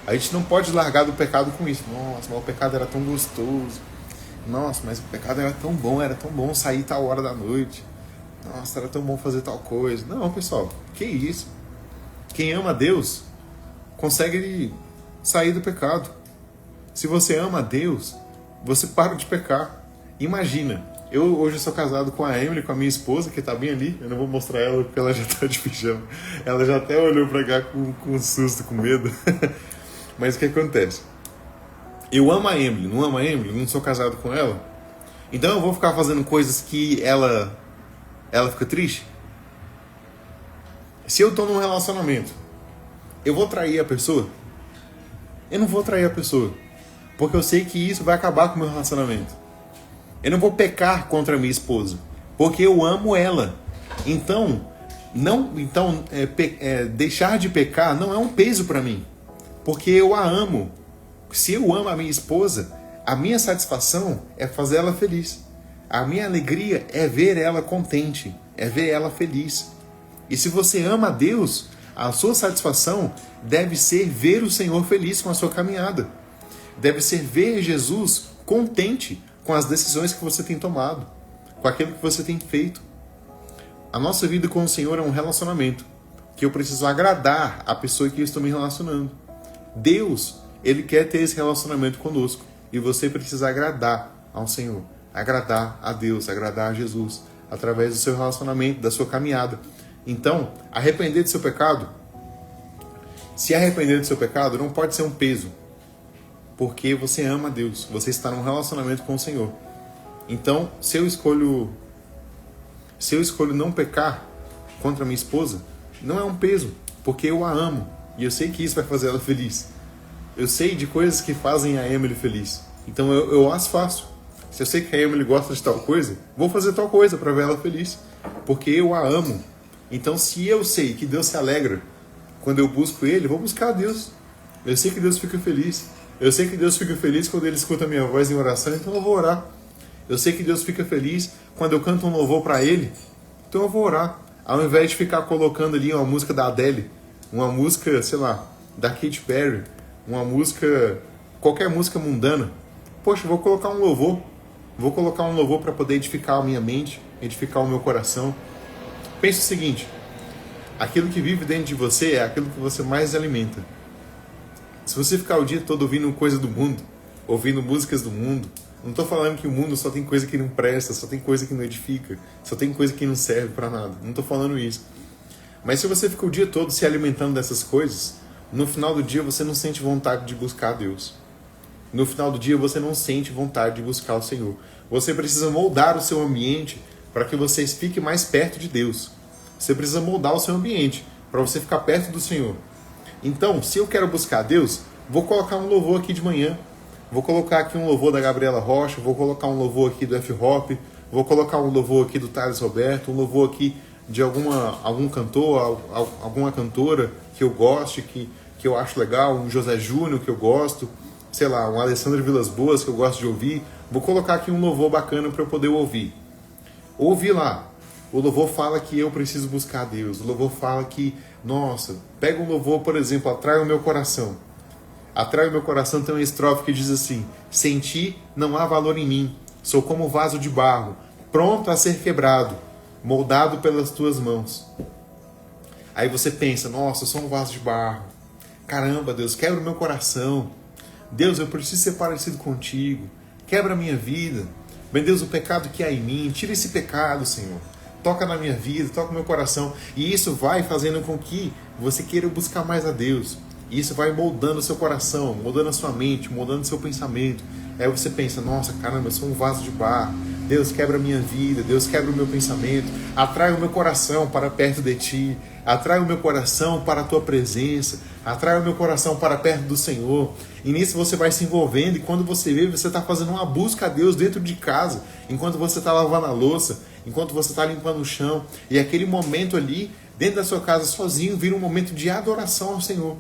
A gente não pode largar do pecado com isso. Nossa, mas o pecado era tão gostoso. Nossa, mas o pecado era tão bom sair tal hora da noite. Nossa, era tão bom fazer tal coisa. Não, pessoal, que isso? Quem ama a Deus consegue sair do pecado. Se você ama a Deus, você para de pecar. Imagina, eu hoje sou casado com a Emily, com a minha esposa, que tá bem ali. Eu não vou mostrar ela porque ela já tá de pijama. Ela já até olhou pra cá com susto, com medo. Mas o que acontece? Eu amo a Emily, não amo a Emily, não sou casado com ela. Então eu vou ficar fazendo coisas que ela fica triste? Se eu tô num relacionamento, eu vou trair a pessoa? Eu não vou trair a pessoa, porque eu sei que isso vai acabar com o meu relacionamento. Eu não vou pecar contra a minha esposa, porque eu amo ela. Então deixar de pecar não é um peso para mim, porque eu a amo. Se eu amo a minha esposa, a minha satisfação é fazer ela feliz. A minha alegria é ver ela contente, é ver ela feliz. E se você ama a Deus, a sua satisfação deve ser ver o Senhor feliz com a sua caminhada. Deve ser ver Jesus contente com as decisões que você tem tomado, com aquilo que você tem feito. A nossa vida com o Senhor é um relacionamento, que eu preciso agradar a pessoa que eu estou me relacionando. Deus, Ele quer ter esse relacionamento conosco, e você precisa agradar ao Senhor, agradar a Deus, agradar a Jesus, através do seu relacionamento, da sua caminhada. Então, arrepender do seu pecado, se arrepender do seu pecado não pode ser um peso, porque você ama a Deus, você está num relacionamento com o Senhor. Então, se eu escolho não pecar contra a minha esposa, não é um peso, porque eu a amo, e eu sei que isso vai fazer ela feliz. Eu sei de coisas que fazem a Emily feliz, então eu as faço. Se eu sei que a Emily gosta de tal coisa, vou fazer tal coisa para ver ela feliz, porque eu a amo. Então, se eu sei que Deus se alegra quando eu busco Ele, vou buscar a Deus. Eu sei que Deus fica feliz. Eu sei que Deus fica feliz quando Ele escuta a minha voz em oração, então eu vou orar. Eu sei que Deus fica feliz quando eu canto um louvor para Ele, então eu vou orar. Ao invés de ficar colocando ali uma música da Adele, uma música, sei lá, da Katy Perry, uma música, qualquer música mundana. Poxa, eu vou colocar um louvor. Vou colocar um louvor para poder edificar a minha mente, edificar o meu coração. Pense o seguinte: aquilo que vive dentro de você é aquilo que você mais alimenta. Se você ficar o dia todo ouvindo coisa do mundo, ouvindo músicas do mundo, não estou falando que o mundo só tem coisa que não presta, só tem coisa que não edifica, só tem coisa que não serve para nada. Não estou falando isso. Mas se você fica o dia todo se alimentando dessas coisas, no final do dia você não sente vontade de buscar a Deus. No final do dia você não sente vontade de buscar o Senhor. Você precisa moldar o seu ambiente para que você fique mais perto de Deus. Você precisa moldar o seu ambiente para você ficar perto do Senhor. Então, se eu quero buscar a Deus, vou colocar um louvor aqui de manhã. Vou colocar aqui um louvor da Gabriela Rocha, vou colocar um louvor aqui do F-Hop, vou colocar um louvor aqui do Thales Roberto, um louvor aqui de algum cantor, alguma cantora que eu goste, que eu acho legal, um José Júnior que eu gosto, sei lá, um Alessandro Vilas Boas que eu gosto de ouvir. Vou colocar aqui um louvor bacana para eu poder ouvir. Ouvi lá. O louvor fala que eu preciso buscar a Deus. O louvor fala que, nossa, pega um louvor, por exemplo, Atrai o Meu Coração. Atrai o Meu Coração tem uma estrofe que diz assim: sem ti não há valor em mim, sou como vaso de barro, pronto a ser quebrado, moldado pelas tuas mãos. Aí você pensa: nossa, eu sou um vaso de barro. Caramba, Deus, quebra o meu coração. Deus, eu preciso ser parecido contigo. Quebra a minha vida. Meu Deus, o pecado que há em mim, tira esse pecado, Senhor. Toca na minha vida, toca no meu coração. E isso vai fazendo com que você queira buscar mais a Deus. E isso vai moldando o seu coração, moldando a sua mente, moldando o seu pensamento. Aí você pensa: nossa, caramba, eu sou um vaso de barro. Deus, quebra a minha vida. Deus, quebra o meu pensamento. Atrai o meu coração para perto de ti. Atrai o meu coração para a tua presença. Atrai o meu coração para perto do Senhor. E nisso você vai se envolvendo, e quando você vê, você está fazendo uma busca a Deus dentro de casa, enquanto você está lavando a louça, enquanto você está limpando o chão. E aquele momento ali, dentro da sua casa, sozinho, vira um momento de adoração ao Senhor.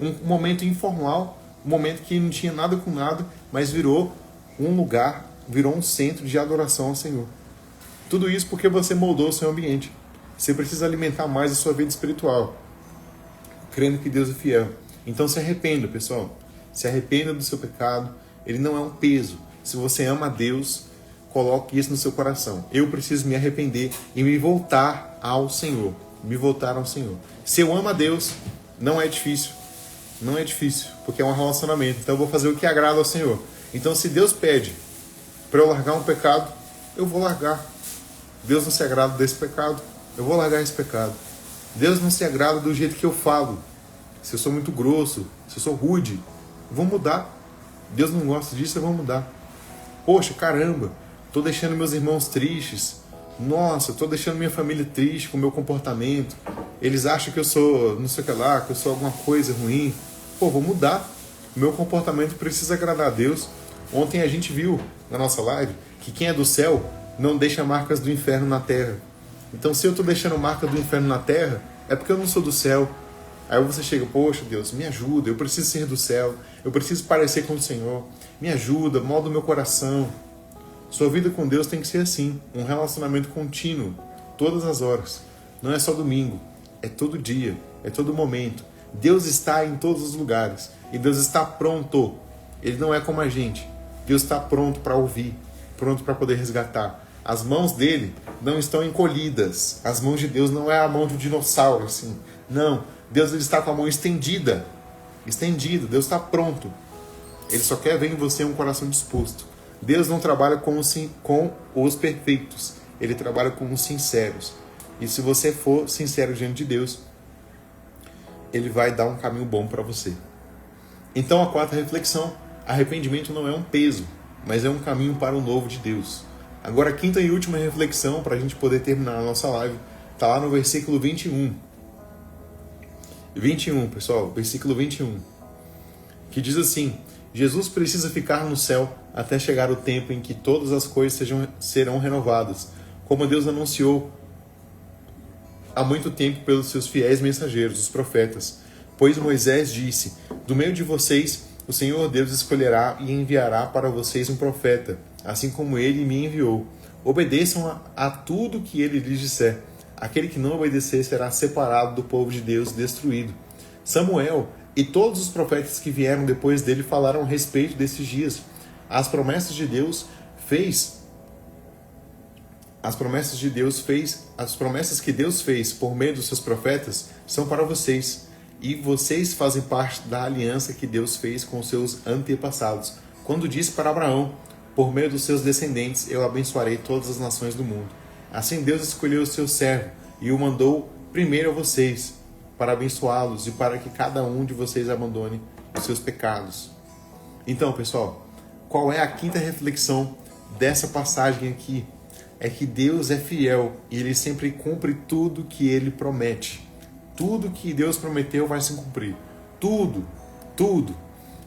Um momento informal, um momento que não tinha nada com nada, mas virou um lugar, virou um centro de adoração ao Senhor. Tudo isso porque você moldou o seu ambiente. Você precisa alimentar mais a sua vida espiritual, crendo que Deus é fiel. Então se arrependa, pessoal. Se arrependa do seu pecado. Ele não é um peso. Se você ama a Deus, coloque isso no seu coração. Eu preciso me arrepender e me voltar ao Senhor. Me voltar ao Senhor. Se eu amo a Deus, não é difícil. Não é difícil, porque é um relacionamento. Então eu vou fazer o que agrada ao Senhor. Então se Deus pede para eu largar um pecado, eu vou largar. Deus não se agrada desse pecado, eu vou largar esse pecado. Deus não se agrada do jeito que eu falo. Se eu sou muito grosso, se eu sou rude, eu vou mudar. Deus não gosta disso, eu vou mudar. Poxa, caramba, estou deixando meus irmãos tristes. Nossa, estou deixando minha família triste com o meu comportamento. Eles acham que eu sou não sei o que lá, que eu sou alguma coisa ruim. Pô, vou mudar. O meu comportamento precisa agradar a Deus. Ontem a gente viu na nossa live que quem é do céu não deixa marcas do inferno na terra. Então se eu estou deixando marca do inferno na terra, é porque eu não sou do céu. Aí você chega, poxa Deus, me ajuda, eu preciso ser do céu, eu preciso parecer com o Senhor. Me ajuda, molda o meu coração. Sua vida com Deus tem que ser assim, um relacionamento contínuo, todas as horas. Não é só domingo, é todo dia, é todo momento. Deus está em todos os lugares e Deus está pronto. Ele não é como a gente. Deus está pronto para ouvir, pronto para poder resgatar. As mãos dele não estão encolhidas. As mãos de Deus não é a mão de um dinossauro, assim. Não, Deus ele está com a mão estendida. Estendida, Deus está pronto. Ele só quer ver em você um coração disposto. Deus não trabalha com os perfeitos. Ele trabalha com os sinceros. E se você for sincero diante de Deus, Ele vai dar um caminho bom para você. Então a quarta reflexão: arrependimento não é um peso, mas é um caminho para o novo de Deus. Agora a quinta e última reflexão, para a gente poder terminar a nossa live, está lá no versículo 21. 21, pessoal, versículo 21. Que diz assim: Jesus precisa ficar no céu até chegar o tempo em que todas as coisas serão renovadas, como Deus anunciou há muito tempo pelos seus fiéis mensageiros, os profetas. Pois Moisés disse: do meio de vocês, o Senhor Deus escolherá e enviará para vocês um profeta, assim como ele me enviou. Obedeçam a tudo que ele lhes disser. Aquele que não obedecer será separado do povo de Deus, destruído. Samuel e todos os profetas que vieram depois dele falaram a respeito desses dias. As promessas que Deus fez por meio dos seus profetas são para vocês. E vocês fazem parte da aliança que Deus fez com seus antepassados, quando disse para Abraão: por meio dos seus descendentes eu abençoarei todas as nações do mundo. Assim Deus escolheu o seu servo e o mandou primeiro a vocês, para abençoá-los e para que cada um de vocês abandone os seus pecados. Então, pessoal, qual é a quinta reflexão dessa passagem aqui? É que Deus é fiel e Ele sempre cumpre tudo que Ele promete. Tudo que Deus prometeu vai se cumprir. Tudo, tudo.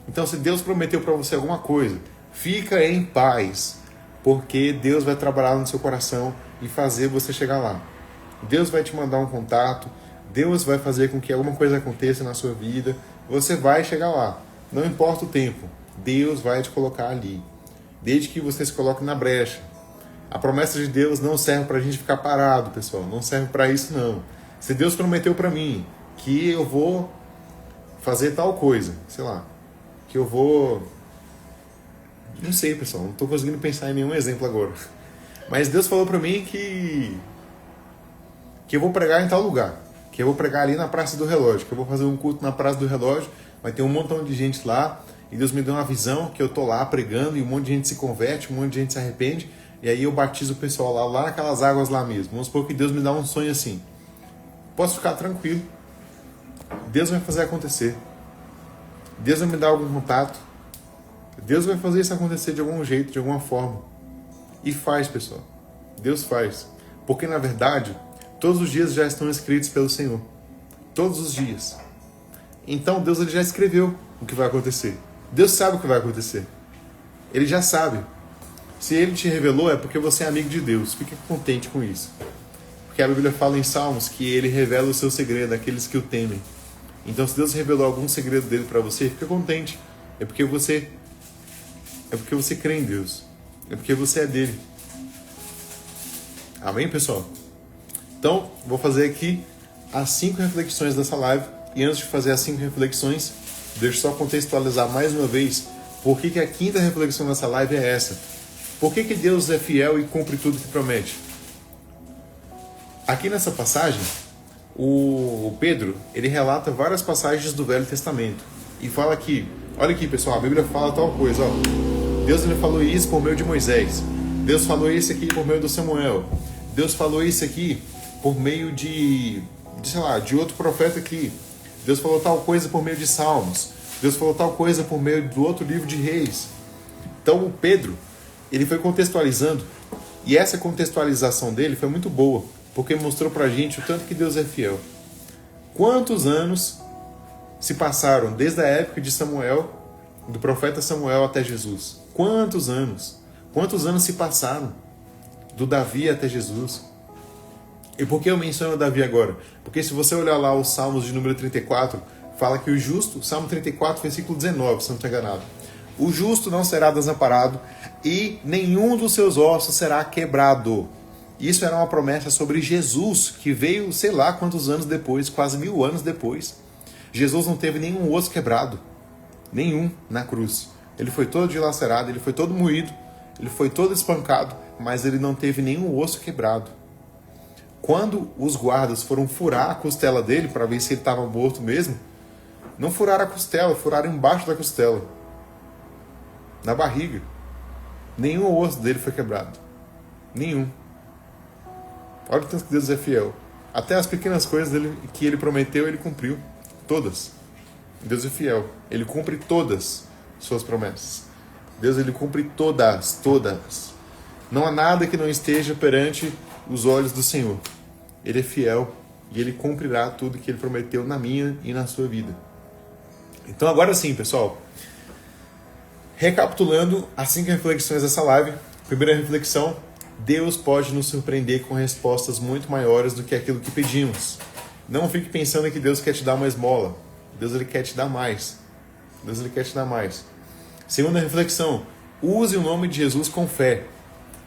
Então, se Deus prometeu para você alguma coisa, fica em paz, porque Deus vai trabalhar no seu coração e fazer você chegar lá. Deus vai te mandar um contato, Deus vai fazer com que alguma coisa aconteça na sua vida, você vai chegar lá. Não importa o tempo, Deus vai te colocar ali. Desde que você se coloque na brecha. A promessa de Deus não serve para a gente ficar parado, pessoal. Não serve para isso, não. Se Deus prometeu para mim que eu vou fazer tal coisa, sei lá, que eu vou... Não sei, pessoal, não estou conseguindo pensar em nenhum exemplo agora. Mas Deus falou para mim que eu vou pregar em tal lugar, que eu vou pregar ali na Praça do Relógio, que eu vou fazer um culto na Praça do Relógio, vai ter um montão de gente lá, e Deus me deu uma visão que eu tô lá pregando e um monte de gente se converte, um monte de gente se arrepende, e aí eu batizo o pessoal lá naquelas águas lá mesmo. Vamos supor que Deus me dá um sonho assim. Posso ficar tranquilo. Deus vai fazer acontecer. Deus vai me dar algum contato. Deus vai fazer isso acontecer de algum jeito, de alguma forma. E faz, pessoal. Deus faz. Porque, na verdade, todos os dias já estão escritos pelo Senhor. Todos os dias. Então Deus ele já escreveu o que vai acontecer. Deus sabe o que vai acontecer. Ele já sabe. Se ele te revelou, é porque você é amigo de Deus. Fique contente com isso. Porque a Bíblia fala em Salmos que ele revela o seu segredo àqueles que o temem. Então, se Deus revelou algum segredo dele para você, fica contente. É porque você crê em Deus. É porque você é dele. Amém, pessoal? Então, vou fazer aqui as 5 reflexões dessa live. E antes de fazer as 5 reflexões, deixa eu só contextualizar mais uma vez por que a 5ª reflexão dessa live é essa. Por que Deus é fiel e cumpre tudo que promete? Aqui nessa passagem, o Pedro, ele relata várias passagens do Velho Testamento. E fala que, olha aqui pessoal, a Bíblia fala tal coisa, ó. Deus ele falou isso por meio de Moisés. Deus falou isso aqui por meio do Samuel. Deus falou isso aqui por meio de outro profeta aqui. Deus falou tal coisa por meio de Salmos. Deus falou tal coisa por meio do outro livro de Reis. Então o Pedro, ele foi contextualizando. E essa contextualização dele foi muito boa. Porque mostrou pra gente o tanto que Deus é fiel. Quantos anos se passaram desde a época de Samuel, do profeta Samuel até Jesus? Quantos anos? Quantos anos se passaram do Davi até Jesus? E por que eu menciono Davi agora? Porque se você olhar lá os Salmos de número 34, fala que o justo, Salmo 34, versículo 19, se não estou enganado. O justo não será desamparado e nenhum dos seus ossos será quebrado. Isso era uma promessa sobre Jesus, que veio, sei lá quantos anos depois, quase 1000 anos depois. Jesus não teve nenhum osso quebrado. Nenhum na cruz. Ele foi todo dilacerado, ele foi todo moído, ele foi todo espancado, mas ele não teve nenhum osso quebrado. Quando os guardas foram furar a costela dele, para ver se ele estava morto mesmo, não furaram a costela, furaram embaixo da costela. Na barriga. Nenhum osso dele foi quebrado. Nenhum. Olha o tanto que Deus é fiel. Até as pequenas coisas dele, que ele prometeu, ele cumpriu. Todas. Deus é fiel. Ele cumpre todas suas promessas. Deus ele cumpre todas. Não há nada que não esteja perante os olhos do Senhor. Ele é fiel e ele cumprirá tudo que ele prometeu na minha e na sua vida. Então agora sim, pessoal. Recapitulando as 5 reflexões dessa live. Primeira reflexão. Deus pode nos surpreender com respostas muito maiores do que aquilo que pedimos. Não fique pensando que Deus quer te dar uma esmola. Deus ele quer te dar mais. Deus ele quer te dar mais. Segunda reflexão. Use o nome de Jesus com fé.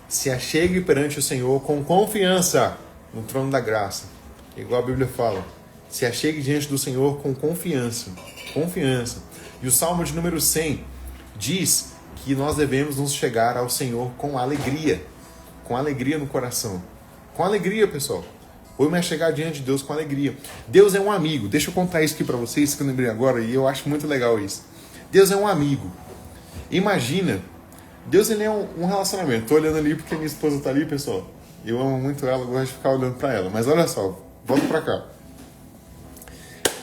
Se achegue perante o Senhor com confiança no trono da graça. Igual a Bíblia fala. Se achegue diante do Senhor com confiança. Confiança. E o Salmo de número 100 diz que nós devemos nos chegar ao Senhor com alegria. Com alegria no coração. Com alegria, pessoal. Vou me chegar diante de Deus com alegria. Deus é um amigo. Deixa eu contar isso aqui para vocês, que eu lembrei agora, e eu acho muito legal isso. Deus é um amigo. Imagina, Deus ele é um relacionamento. Tô olhando ali porque minha esposa tá ali, pessoal. Eu amo muito ela, gosto de ficar olhando para ela. Mas olha só, volta para cá.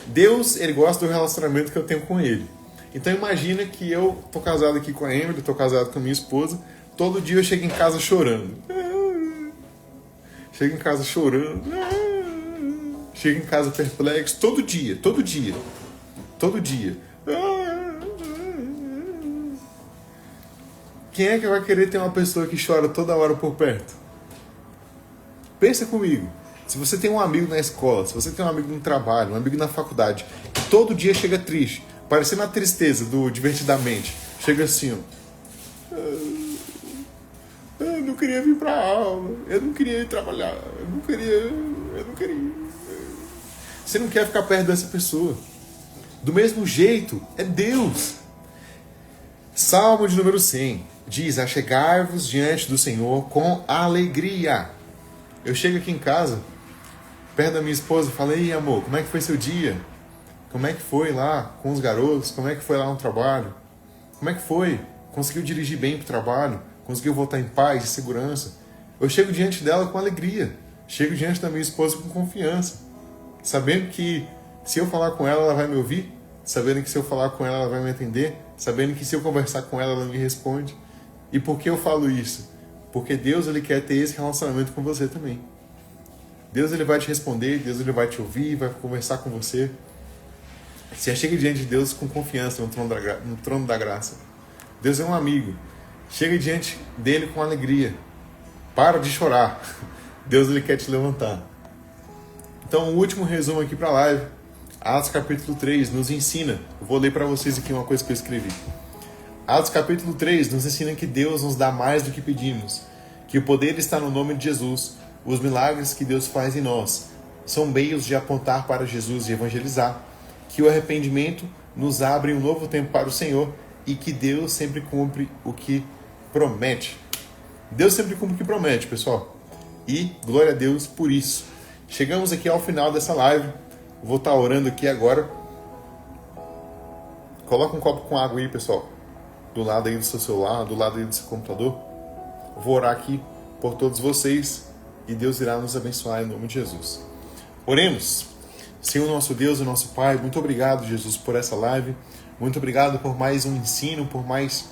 Deus, ele gosta do relacionamento que eu tenho com ele. Então imagina que eu tô casado aqui com a Emily, tô casado com a minha esposa. Todo dia eu chego em casa chorando. Chego em casa chorando. Chego em casa perplexo. Todo dia. Quem é que vai querer ter uma pessoa que chora toda hora por perto? Pensa comigo. Se você tem um amigo na escola, se você tem um amigo no trabalho, um amigo na faculdade, que todo dia chega triste, parecendo a tristeza do Divertidamente, chega assim, ó. Eu não queria vir pra aula, eu não queria ir trabalhar, eu não queria. Você não quer ficar perto dessa pessoa. Do mesmo jeito, é Deus. Salmo de número 100 diz: achegai-vos diante do Senhor com alegria. Eu chego aqui em casa, perto da minha esposa, e falo: ei, amor, como é que foi seu dia? Como é que foi lá com os garotos? Como é que foi lá no trabalho? Como é que foi? Conseguiu dirigir bem pro trabalho? Conseguiu voltar em paz e segurança? Eu chego diante dela com alegria. Chego diante da minha esposa com confiança. Sabendo que se eu falar com ela vai me ouvir. Sabendo que se eu falar com ela vai me atender. Sabendo que se eu conversar com ela me responde. E por que eu falo isso? Porque Deus ele quer ter esse relacionamento com você também. Deus ele vai te responder, Deus ele vai te ouvir, vai conversar com você. Se achegue diante de Deus com confiança no trono da graça. Deus é um amigo. Chega diante dele com alegria. Para de chorar. Deus ele quer te levantar. Então, o último resumo aqui para a live. Atos capítulo 3 nos ensina. Eu vou ler para vocês aqui uma coisa que eu escrevi. Atos capítulo 3 nos ensina que Deus nos dá mais do que pedimos. Que o poder está no nome de Jesus. Os milagres que Deus faz em nós são meios de apontar para Jesus e evangelizar. Que o arrependimento nos abre um novo tempo para o Senhor e que Deus sempre cumpre o que promete. Deus sempre cumpre o que promete, pessoal. E glória a Deus por isso. Chegamos aqui ao final dessa live. Vou estar orando aqui agora. Coloca um copo com água aí, pessoal. Do lado aí do seu celular, do lado aí do seu computador. Vou orar aqui por todos vocês e Deus irá nos abençoar em nome de Jesus. Oremos. Senhor nosso Deus e nosso Pai, muito obrigado, Jesus, por essa live. Muito obrigado por mais um ensino, por mais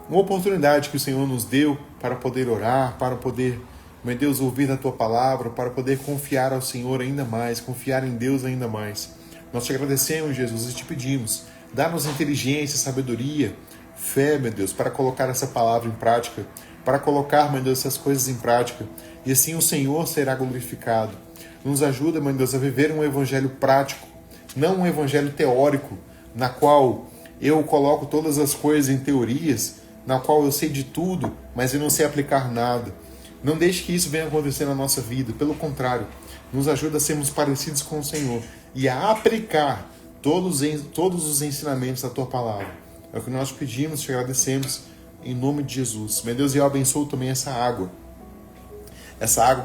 uma oportunidade que o Senhor nos deu para poder orar, para poder, meu Deus, ouvir a Tua palavra, para poder confiar ao Senhor ainda mais, confiar em Deus ainda mais. Nós te agradecemos, Jesus, e te pedimos, dá-nos inteligência, sabedoria, fé, meu Deus, para colocar essa palavra em prática, para colocar, meu Deus, essas coisas em prática, e assim o Senhor será glorificado. Nos ajuda, meu Deus, a viver um evangelho prático, não um evangelho teórico, na qual eu coloco todas as coisas em teorias, na qual eu sei de tudo, mas eu não sei aplicar nada. Não deixe que isso venha acontecer na nossa vida, pelo contrário, nos ajuda a sermos parecidos com o Senhor e a aplicar todos os ensinamentos da Tua palavra. É o que nós pedimos, te agradecemos, em nome de Jesus. Meu Deus, eu abençoo também essa água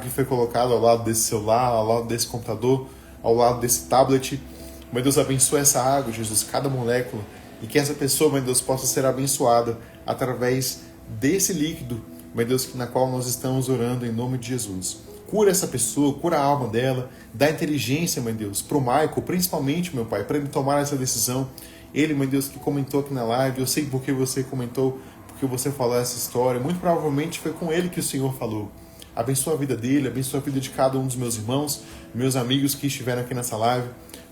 que foi colocada ao lado desse celular, ao lado desse computador, ao lado desse tablet. Meu Deus, abençoa essa água, Jesus, cada molécula, e que essa pessoa, meu Deus, possa ser abençoada através desse líquido, meu Deus, na qual nós estamos orando em nome de Jesus. Cura essa pessoa, cura a alma dela, dá inteligência, meu Deus, para o Michael, principalmente, meu Pai, para ele tomar essa decisão. Ele, meu Deus, que comentou aqui na live, eu sei porque você comentou, porque você falou essa história, muito provavelmente foi com ele que o Senhor falou. Abençoa a vida dele, abençoa a vida de cada um dos meus irmãos, meus amigos que estiveram aqui nessa live.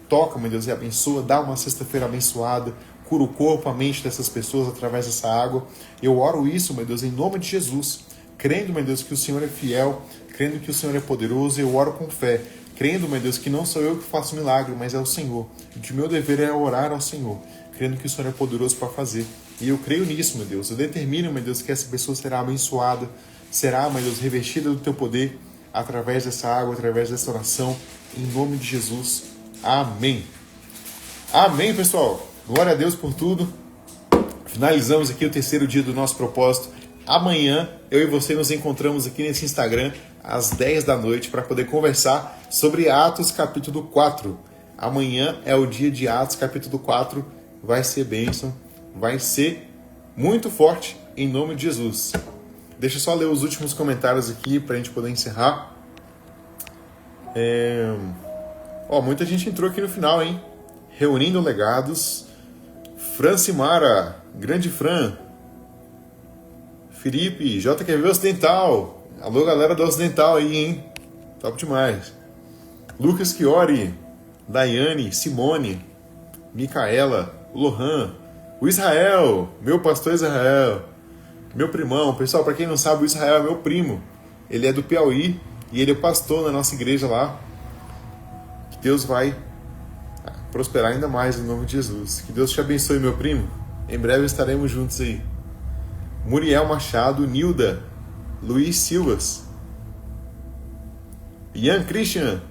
Toca, meu Deus, e abençoa, dá uma sexta-feira abençoada, cura o corpo, a mente dessas pessoas através dessa água. Eu oro isso, meu Deus, em nome de Jesus, crendo, meu Deus, que o Senhor é fiel, crendo que o Senhor é poderoso, eu oro com fé, crendo, meu Deus, que não sou eu que faço milagre, mas é o Senhor, e que o meu dever é orar ao Senhor, crendo que o Senhor é poderoso para fazer. E eu creio nisso, meu Deus, eu determino, meu Deus, que essa pessoa será abençoada, será, meu Deus, revestida do Teu poder, através dessa água, através dessa oração, em nome de Jesus. Amém. Amém, pessoal. Glória a Deus por tudo. Finalizamos aqui o terceiro dia do nosso propósito. Amanhã, eu e você nos encontramos aqui nesse Instagram, às 10 da noite, para poder conversar sobre Atos capítulo 4. Amanhã é o dia de Atos capítulo 4. Vai ser bênção. Vai ser muito forte, em nome de Jesus. Deixa eu só ler os últimos comentários aqui para a gente poder encerrar. Muita gente entrou aqui no final, hein? Reunindo legados. Francimara, grande Fran. Felipe, JQV Ocidental. Alô, galera do Ocidental aí, hein? Top demais. Lucas Chiori, Daiane, Simone, Micaela, Lohan, o Israel, meu pastor Israel. Meu primão, pessoal, para quem não sabe, o Israel é meu primo. Ele é do Piauí e ele é pastor na nossa igreja lá. Que Deus vai prosperar ainda mais em nome de Jesus. Que Deus te abençoe, meu primo. Em breve estaremos juntos aí. Muriel Machado, Nilda, Luiz Silvas, Ian Christian,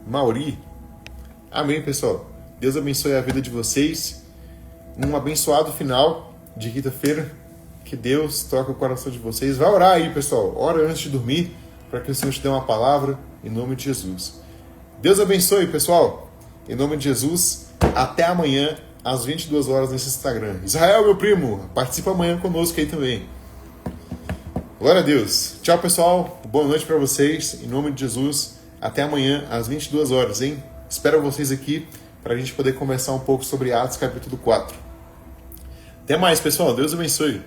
Mauri. Amém, pessoal. Deus abençoe a vida de vocês. Um abençoado final de quinta-feira. Que Deus toque o coração de vocês. Vai orar aí, pessoal. Ora antes de dormir, para que o Senhor te dê uma palavra, em nome de Jesus. Deus abençoe, pessoal. Em nome de Jesus. Até amanhã, às 22 horas, nesse Instagram. Israel, meu primo, participa amanhã conosco aí também. Glória a Deus. Tchau, pessoal. Boa noite para vocês. Em nome de Jesus. Até amanhã, às 22 horas, hein? Espero vocês aqui para a gente poder conversar um pouco sobre Atos capítulo 4. Até mais, pessoal. Deus abençoe.